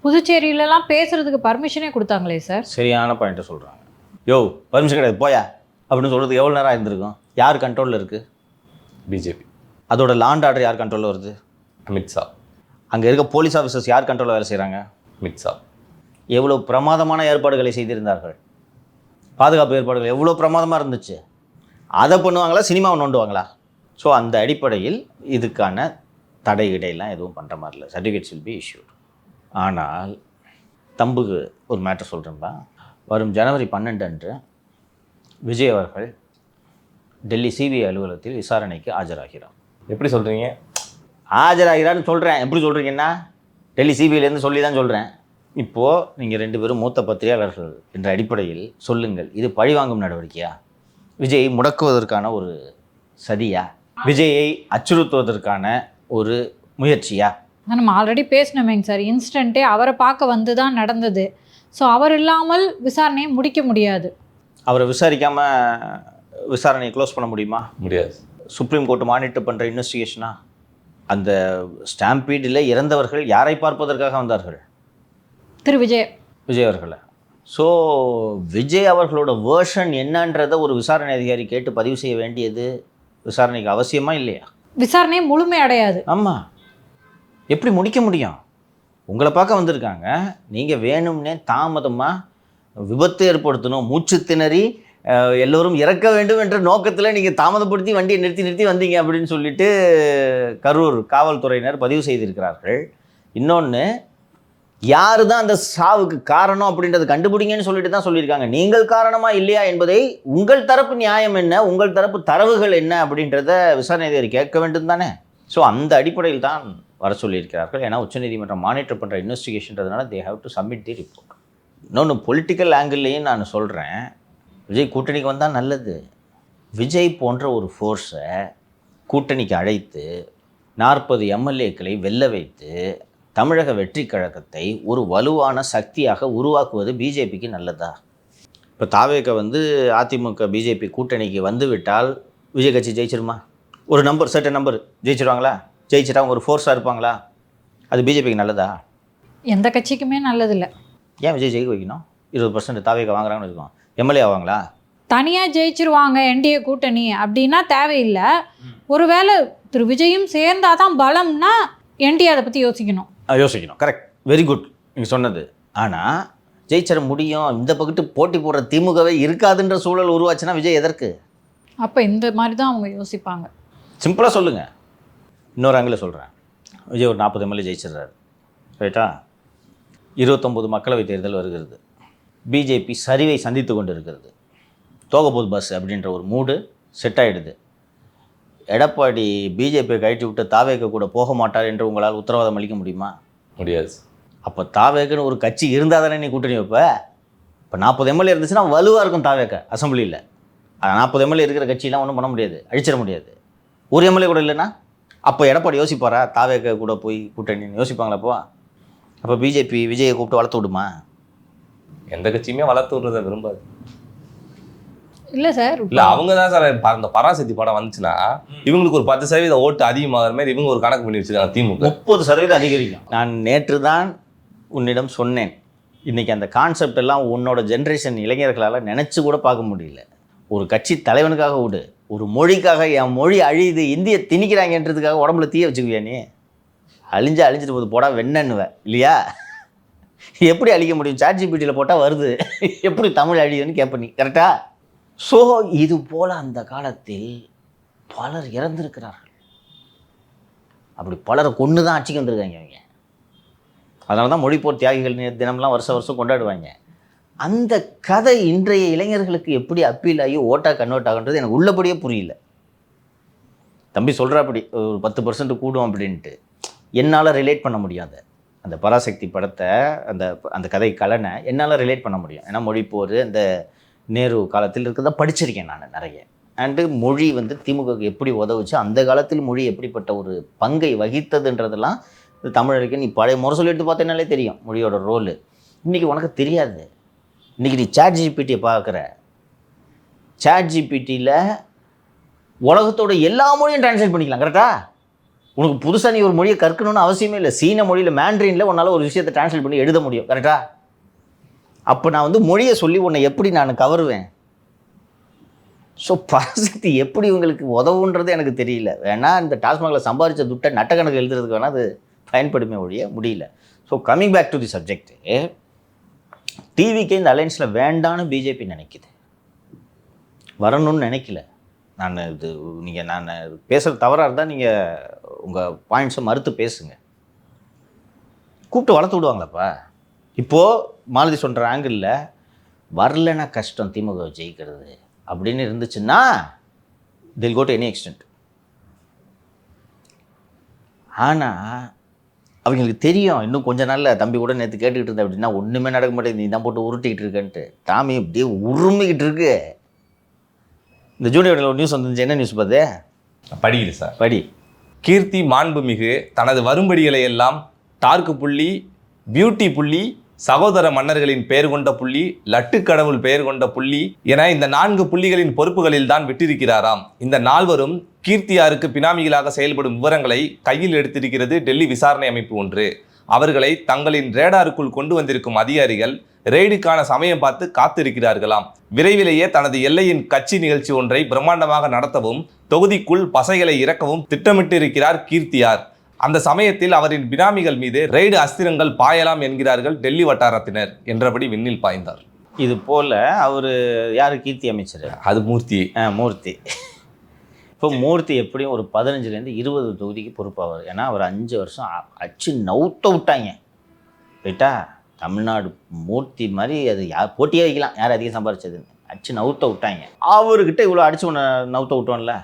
புதுச்சேரியிலலாம் பேசுறதுக்கு பர்மிஷனே கொடுத்தாங்களே சார். சரியான பாயிண்ட்டை சொல்கிறாங்க. யோ பர்மிஷன் கிடையாது போயா அப்படின்னு சொல்கிறது எவ்வளோ நேரம் இருந்திருக்கும்? யார் கண்ட்ரோலில் இருக்குது? பிஜேபி. அதோட லாண்ட் ஆர்டர் யார் கண்ட்ரோலில் வருது? அமித்ஷா. அங்கே இருக்க போலீஸ் ஆஃபீஸர்ஸ் யார் கண்ட்ரோலில் வேலை செய்கிறாங்க? அமித்ஷா. எவ்வளோ பிரமாதமான ஏற்பாடுகளை செய்திருந்தார்கள். பாதுகாப்பு ஏற்பாடுகள் எவ்வளோ பிரமாதமாக இருந்துச்சு. அதை பண்ணுவாங்களா? சினிமாவை நோண்டுவாங்களா? ஸோ அந்த அடிப்படையில் இதுக்கான தடை இடையெல்லாம் எதுவும் பண்ணுற மாதிரி இல்லை. Certificates will be issued. ஆனால் தம்புக்கு ஒரு மேட்டர் சொல்கிறேன்பா. வரும் ஜனவரி 12 அன்று விஜய் அவர்கள் டெல்லி CBI அலுவலகத்தில் விசாரணைக்கு ஆஜராகிறார். எப்படி சொல்கிறீங்க? ஆஜராகிறான்னு சொல்கிறேன். எப்படி சொல்கிறீங்கன்னா டெல்லி CBIலேருந்து சொல்லி தான் சொல்கிறேன். இப்போது நீங்கள் 2 பேரும் மூத்த பத்திரிகையாளர்கள் என்ற அடிப்படையில் சொல்லுங்கள், இது பழிவாங்கும் நடவடிக்கையா? விஜயை முடக்குவதற்கான ஒரு சதியா? விஜயை அச்சுறுத்துவதற்கான ஒரு முயற்சியா? நம்ம ஆல்ரெடி பேசினோமேங்க சார். இன்ஸ்டன்ட்டே அவரை பார்க்க வந்து தான் நடந்தது. ஸோ அவர் இல்லாமல் விசாரணையை முடிக்க முடியாது. அவரை விசாரிக்காமல் விசாரணையை க்ளோஸ் பண்ண முடியுமா? முடியாது. சுப்ரீம் கோர்ட் மானிட்டர் பண்ணுற இன்வெஸ்டிகேஷனா? அந்த ஸ்டாம்பீடில் இறந்தவர்கள் யாரை பார்ப்பதற்காக வந்தார்கள்? திரு விஜய் அவர்களை. ஸோ விஜய் அவர்களோட வேர்ஷன் என்னன்றதை ஒரு விசாரணை அதிகாரி கேட்டு பதிவு செய்ய வேண்டியது விசாரணைக்கு அவசியமா இல்லையா? விசாரணை முழுமை அடையாது. ஆமாம். எப்படி முடிக்க முடியும்? உங்களை பார்க்க வந்திருக்காங்க, நீங்கள் வேணும்னே தாமதமாக விபத்து ஏற்படுத்தணும், மூச்சு திணறி எல்லோரும் இறக்க வேண்டும் என்ற நோக்கத்தில் நீங்கள் தாமதப்படுத்தி வண்டியை நிறுத்தி வந்தீங்க அப்படின்னு சொல்லிட்டு கரூர் காவல்துறையினர் பதிவு செய்திருக்கிறார்கள். இன்னொன்று, யார் தான் அந்த சாவுக்கு காரணம் அப்படின்றத கண்டுபிடிங்கன்னு சொல்லிட்டு தான் சொல்லியிருக்காங்க. நீங்கள் காரணமா இல்லையா என்பதை உங்கள் தரப்பு நியாயம் என்ன, உங்கள் தரப்பு தரவுகள் என்ன அப்படின்றத விசாரணை அதிகாரி கேட்க வேண்டும் தானே. ஸோ அந்த அடிப்படையில் தான் வர சொல்லியிருக்கிறார்கள். ஏன்னா உச்சநீதிமன்றம் மானிட்டர் பண்ணுற இன்வெஸ்டிகேஷன்றதுனால they have to submit the report. இன்னொன்று பொலிட்டிக்கல் ஆங்கிள்லேயும் நான் சொல்கிறேன், விஜய் கூட்டணிக்கு வந்தால் நல்லது. விஜய் போன்ற ஒரு ஃபோர்ஸை கூட்டணிக்கு அழைத்து 40 MLAக்களை வெல்ல வைத்து தமிழக வெற்றி கழகத்தை ஒரு வலுவான சக்தியாக உருவாக்குவது பிஜேபிக்கு நல்லதா? இப்போ தாவேக அதிமுக பிஜேபி கூட்டணிக்கு வந்துவிட்டால் விஜய் கட்சி ஜெயிச்சிருமா? ஒரு நம்பர், சர்டன் நம்பர் ஜெயிச்சிருவாங்களா? ஜெயிச்சிட்டா அவங்க ஒரு ஃபோர்ஸாக இருப்பாங்களா? அது பிஜேபிக்கு நல்லதா? எந்த கட்சிக்குமே நல்லதில்லை. ஏன் விஜய் ஜெயிக்க வைக்கணும்? 20% தாவேக வாங்குறாங்கன்னு வச்சுக்கோங்க, MLA ஆவாங்களா? தனியாக ஜெயிச்சிருவாங்க NDA கூட்டணி அப்படின்னா தேவையில்லை. ஒருவேளை திரு விஜயும் சேர்ந்தால் தான் பலம்னா NDA அதை பற்றி யோசிக்கணும். கரெக்ட், வெரி குட் நீங்கள் சொன்னது. ஆனால் ஜெயிச்சிட முடியும், இந்த பக்கத்து போட்டி போடுற திமுகவே இருக்காதுன்ற சூழல் உருவாச்சுன்னா விஜய் எதற்கு? அப்போ இந்த மாதிரி தான் அவங்க யோசிப்பாங்க. சிம்பிளாக சொல்லுங்கள். இன்னொரு ஆங்கில் சொல்கிறேன், விஜய் ஒரு 40 MLA ஜெயிச்சிடுறாரு, ரைட்டா? 29 மக்களவை தேர்தல் வருகிறது. பிஜேபி சரிவை சந்தித்து கொண்டு இருக்கிறது. தோகபோத் பஸ் அப்படின்ற ஒரு மூடு செட் ஆகிடுது. எடப்பாடி பிஜேபியை கழட்டி விட்டு தாவேக கூட போக மாட்டார் என்று உங்களால் உத்தரவாதம் அளிக்க முடியுமா? முடியாது. அப்போ தாவேக்குன்னு ஒரு கட்சி இருந்தால் தானே நீ கூட்டணி வைப்ப? இப்போ 40 எம்எல்ஏ இருந்துச்சுன்னா வலுவாக இருக்கும் தாவேக்க அசம்பிளியில். 40 எம்எல்ஏ இருக்கிற கட்சியெலாம் ஒன்றும் பண்ண முடியாது, அழிச்சிட முடியாது. ஒரு எம்எல்ஏ கூட இல்லைன்னா அப்போ எடப்பாடி யோசிப்பாரா தாவேக்க கூட போய் கூட்டணின்னு யோசிப்பாங்களா? அப்போ பிஜேபி விஜயை கூப்பிட்டு வளர்த்து விடுமா? எந்த கட்சியுமே வளர்த்து விடுறத விரும்பாது. இல்லை சார், இல்லை அவங்க தான் சார் அந்த பராசக்தி படம் வந்துச்சுன்னா இவங்களுக்கு ஒரு 10% ஓட்டு அதிகமாகிற மாதிரி இவங்க ஒரு கணக்கு பண்ணி வச்சுருக்காங்க. திமுக 30% அதிகரிக்கும். நான் நேற்று தான் உன்னிடம் சொன்னேன், இன்றைக்கி அந்த கான்செப்ட் எல்லாம் உன்னோட ஜென்ரேஷன் இளைஞர்களால் நினச்சி கூட பார்க்க முடியல. ஒரு கட்சி தலைவனுக்காக விடு, ஒரு மொழிக்காக என் மொழி அழியுது இந்திய திணிக்கிறாங்கன்றதுக்காக உடம்புல தீய வச்சுக்குவியா நீ? அழிஞ்சிட்டு போது போடா வெண்ணன்னுவ இல்லையா? எப்படி அழிக்க முடியும்? ChatGPTயில் போட்டால் வருது, எப்படி தமிழ் அழியுதுன்னு கேட்ப நீ, கரெக்டா? ஸோ இது போல் அந்த காலத்தில் பலர் இறந்திருக்கிறார்கள். அப்படி பலரை கொண்டு தான் ஆட்சிக்கு வந்திருக்காங்க அவங்க. அதனால தான் மொழிப்போர் தியாகிகள் தினம்லாம் வருஷம் கொண்டாடுவாங்க. அந்த கதை இன்றைய இளைஞர்களுக்கு எப்படி அப்பீல் ஆகி ஓட்டாக கன்வெர்ட் ஆகுன்றது எனக்கு உள்ளபடியே புரியல. தம்பி சொல்கிறாப்படி ஒரு 10% கூடும் அப்படின்ட்டு என்னால் ரிலேட் பண்ண முடியாது. அந்த பராசக்தி படத்தை அந்த கதை கலனை என்னால் ரிலேட் பண்ண முடியும். ஏன்னா மொழிப்போர் அந்த நேரு காலத்தில் இருக்கிறத படிச்சிருக்கேன் நான் நிறைய. அண்டு மொழி திமுகவுக்கு எப்படி உதவுச்சு, அந்த காலத்தில் மொழி எப்படிப்பட்ட ஒரு பங்கை வகித்ததுன்றதெல்லாம் தமிழருக்கு நீ பழைய முரசொலி எடுத்து பார்த்தேனாலே தெரியும் மொழியோட ரோலு. இன்றைக்கி உனக்கு தெரியாது. இன்றைக்கி நீ ChatGPTயை பார்க்குற, ChatGPTயில் உலகத்தோட எல்லா மொழியும் டிரான்ஸ்லேட் பண்ணிக்கலாம், கரெக்டா? உனக்கு புதுசாக நீ ஒரு மொழியை கற்கணும்னு அவசியமே இல்லை. சீன மொழியில் மேண்ட்ரினில் உன்னால் ஒரு விஷயத்தை டிரான்ஸ்லேட் பண்ணி எழுத முடியும், கரெக்டா? அப்போ நான் மொழியை சொல்லி உன்னை எப்படி நான் கவருவேன்? ஸோ பராசக்தி எப்படி உங்களுக்கு உதவுன்றது எனக்கு தெரியல. வேணால் இந்த டாஸ்மாகில் சம்பாதிச்ச துட்டை நட்டக்கணக்கு எழுதுறதுக்கு வேணால் அது பயன்படுமே ஒழிய முடியல. So coming back to the subject, டிவிக்கே இந்த அலையன்ஸில் வேண்டான்னு பிஜேபி நினைக்குது, வரணும்னு நினைக்கல. நான் பேசுகிறது தவறாக இருந்தால் நீங்கள் உங்கள் பாயிண்ட்ஸை மறுத்து பேசுங்க. கூப்பிட்டு வளர்த்து விடுவாங்களாப்பா? இப்போது மாலதி சொல்கிற ஆங்கிளில் வரலன்னா கஷ்டம் திமுக ஜெயிக்கிறது அப்படின்னு இருந்துச்சுன்னா they'll go to any extent. ஆனால் அவங்களுக்கு தெரியும் இன்னும் கொஞ்ச நாளில் தம்பி கூட நேற்று கேட்டுக்கிட்டு இருந்தேன் அப்படின்னா ஒன்றுமே நடக்க மாட்டேங்குது, நீ தான் போட்டு உருட்டிக்கிட்டு இருக்கன்ட்டு. டாமி இப்படியே உருமிக்கிட்டு இருக்கு. இந்த ஜூனியர் ஒரு நியூஸ் வந்துச்சு, என்ன நியூஸ் பார்த்து படிக்குது சார்? படி. கீர்த்தி மாண்புமிகு தனது வரும்படிகளை எல்லாம் டார்க்கு புள்ளி, பியூட்டி புள்ளி, சகோதர மன்னர்களின் பெயர் கொண்ட புள்ளி, லட்டுக்கடவுள் பெயர் கொண்ட புள்ளி என இந்த 4 புள்ளிகளின் பொறுப்புகளில் தான் விட்டிருக்கிறாராம். இந்த 4வரும் கீர்த்தியாருக்கு பினாமிகளாக செயல்படும் விவரங்களை கையில் எடுத்திருக்கிறது டெல்லி விசாரணை அமைப்பு ஒன்று. அவர்களை தங்களின் ரேடாருக்குள் கொண்டு வந்திருக்கும் அதிகாரிகள் ரெய்டுக்கான சமயம் பார்த்து காத்திருக்கிறார்களாம். விரைவிலேயே தனது எல்லையின் கட்சி நிகழ்ச்சி ஒன்றை பிரம்மாண்டமாக நடத்தவும் தொகுதிக்குள் பசைகளை இறக்கவும் திட்டமிட்டு இருக்கிறார் கீர்த்தியார். அந்த சமயத்தில் அவரின் பினாமிகள் மீது ரெய்டு அஸ்திரங்கள் பாயலாம் என்கிறார்கள் டெல்லி வட்டாரத்தினர் என்றபடி விண்ணில் பாய்ந்தார். இது போல் அவர் யார்? கீர்த்தி அமைச்சர், அது மூர்த்தி. மூர்த்தி. இப்போ மூர்த்தி எப்படியும் ஒரு 15லேருந்து 20 தொகுதிக்கு பொறுப்பாவார். ஏன்னா அவர் 5 வருஷம் அச்சு நவுத்த விட்டாங்க, ரைட்டா? தமிழ்நாடு மூர்த்தி மாதிரி அது யார் போட்டியே வைக்கலாம், யார் அதிகம் சம்பாரிச்சதுன்னு அச்சு நவுத்த விட்டாங்க. அவர்கிட்ட இவ்வளோ அடிச்சு ஒன்று நவுத்த விட்டோம்ல,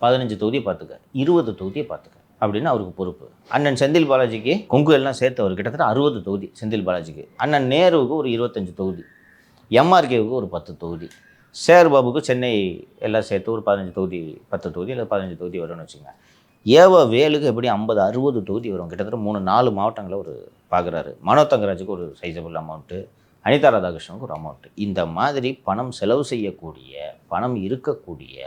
15 தொகுதியை பார்த்துக்க, 20 தொகுதியை பார்த்துக்க அப்படின்னு அவருக்கு பொறுப்பு. அண்ணன் செந்தில் பாலாஜிக்கு கொங்கு எல்லாம் சேர்த்து அவர் கிட்டத்தட்ட 60 தொகுதி செந்தில் பாலாஜிக்கு. அண்ணன் நேருவுக்கு ஒரு 25 தொகுதி, எம்ஆர்கேவுக்கு ஒரு 10 தொகுதி, சேர்பாபுக்கு சென்னை எல்லாம் சேர்த்து ஒரு 15 தொகுதி, 10 தொகுதி இல்லை 15 தொகுதி வரும்னு வச்சுங்க. வேலுக்கு எப்படி 50-60 தொகுதி வரும். கிட்டத்தட்ட 3-4 மாவட்டங்களை ஒரு பார்க்குறாரு. மனோ தங்கராஜுக்கு ஒரு சைஸபிள் அமௌண்ட்டு, அனிதா ராதாகிருஷ்ணனுக்கு ஒரு அமௌண்ட்டு. இந்த மாதிரி பணம் செலவு செய்யக்கூடிய, பணம் இருக்கக்கூடிய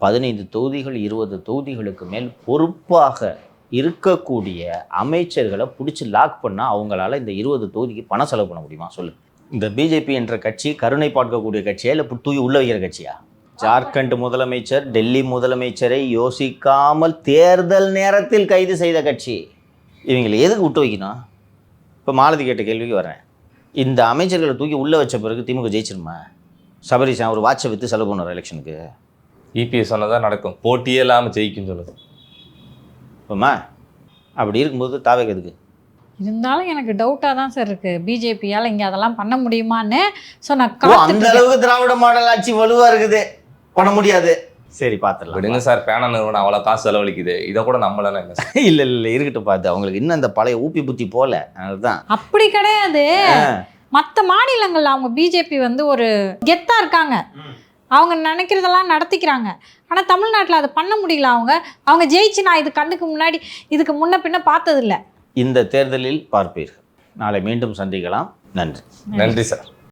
15 தொகுதிகள் 20 தொகுதிகளுக்கு மேல் பொறுப்பாக இருக்கக்கூடிய அமைச்சர்களை பிடிச்சி லாக் பண்ணால் அவங்களால இந்த 20 தொகுதிக்கு பணம் செலவு பண்ண முடியுமா சொல்லு? இந்த பிஜேபி என்ற கட்சி கருணை பார்க்கக்கூடிய கட்சியா இல்லை தூக்கி உள்ள வைக்கிற கட்சியா? ஜார்க்கண்ட் முதலமைச்சர் டெல்லி முதலமைச்சரை யோசிக்காமல் தேர்தல் நேரத்தில் கைது செய்த கட்சி. இவங்களை எதுக்கு விட்டு வைக்கணும்? இப்போ மாலதி கேட்ட கேள்விக்கு வரேன். இந்த அமைச்சர்களை தூக்கி உள்ளே வச்ச பிறகு திமுக ஜெயிச்சிருமா? சபரிஷன் ஒரு வாட்சை விற்று செலவு பண்ணுற எலெக்ஷனுக்கு இபிஎஸ் சொன்னதான் நடக்கும், போட்டியே இல்லாமல் ஜெயிக்கும் சொல்லுது. ஆமா, அப்படி இருக்கும்போது தாவேக்கு எதுக்கு? இருந்தாலும் எனக்கு டவுட்டாக தான் சார் இருக்குது, பிஜேபியால் இங்கே அதெல்லாம் பண்ண முடியுமான்னு. ஸோ நான் அந்த அளவுக்கு திராவிட மாடல் ஆட்சி வலுவாக இருக்குது, பண்ண முடியாது. சரி பார்த்துடலாம். விடுங்க சார், பேனா நிறுவனம் அவ்வளோ காசு செலவழிக்குது, இதை கூட நம்மளால என்ன சார்? இல்லை இருக்கட்டும், பார்த்து அவங்களுக்கு இன்னும் அந்த பழைய ஊப்பி புத்தி போல, அதுதான். அப்படி கிடையாது. மற்ற மாநிலங்கள்ல அவங்க பிஜேபி வந்து ஒரு கெத்தா இருக்காங்க, அவங்க நினைக்கிறதெல்லாம் நடத்திக்கிறாங்க. ஆனால் தமிழ்நாட்டில் அதை பண்ண முடியல. அவங்க ஜெயிச்சு நான் இது கண்ணுக்கு முன்னாடி இதுக்கு முன்ன பின்ன பார்த்ததில்ல. இந்த தேர்தலில் பார்ப்பீர்கள். நாளை மீண்டும் சந்திக்கலாம். நன்றி. நன்றி சார்.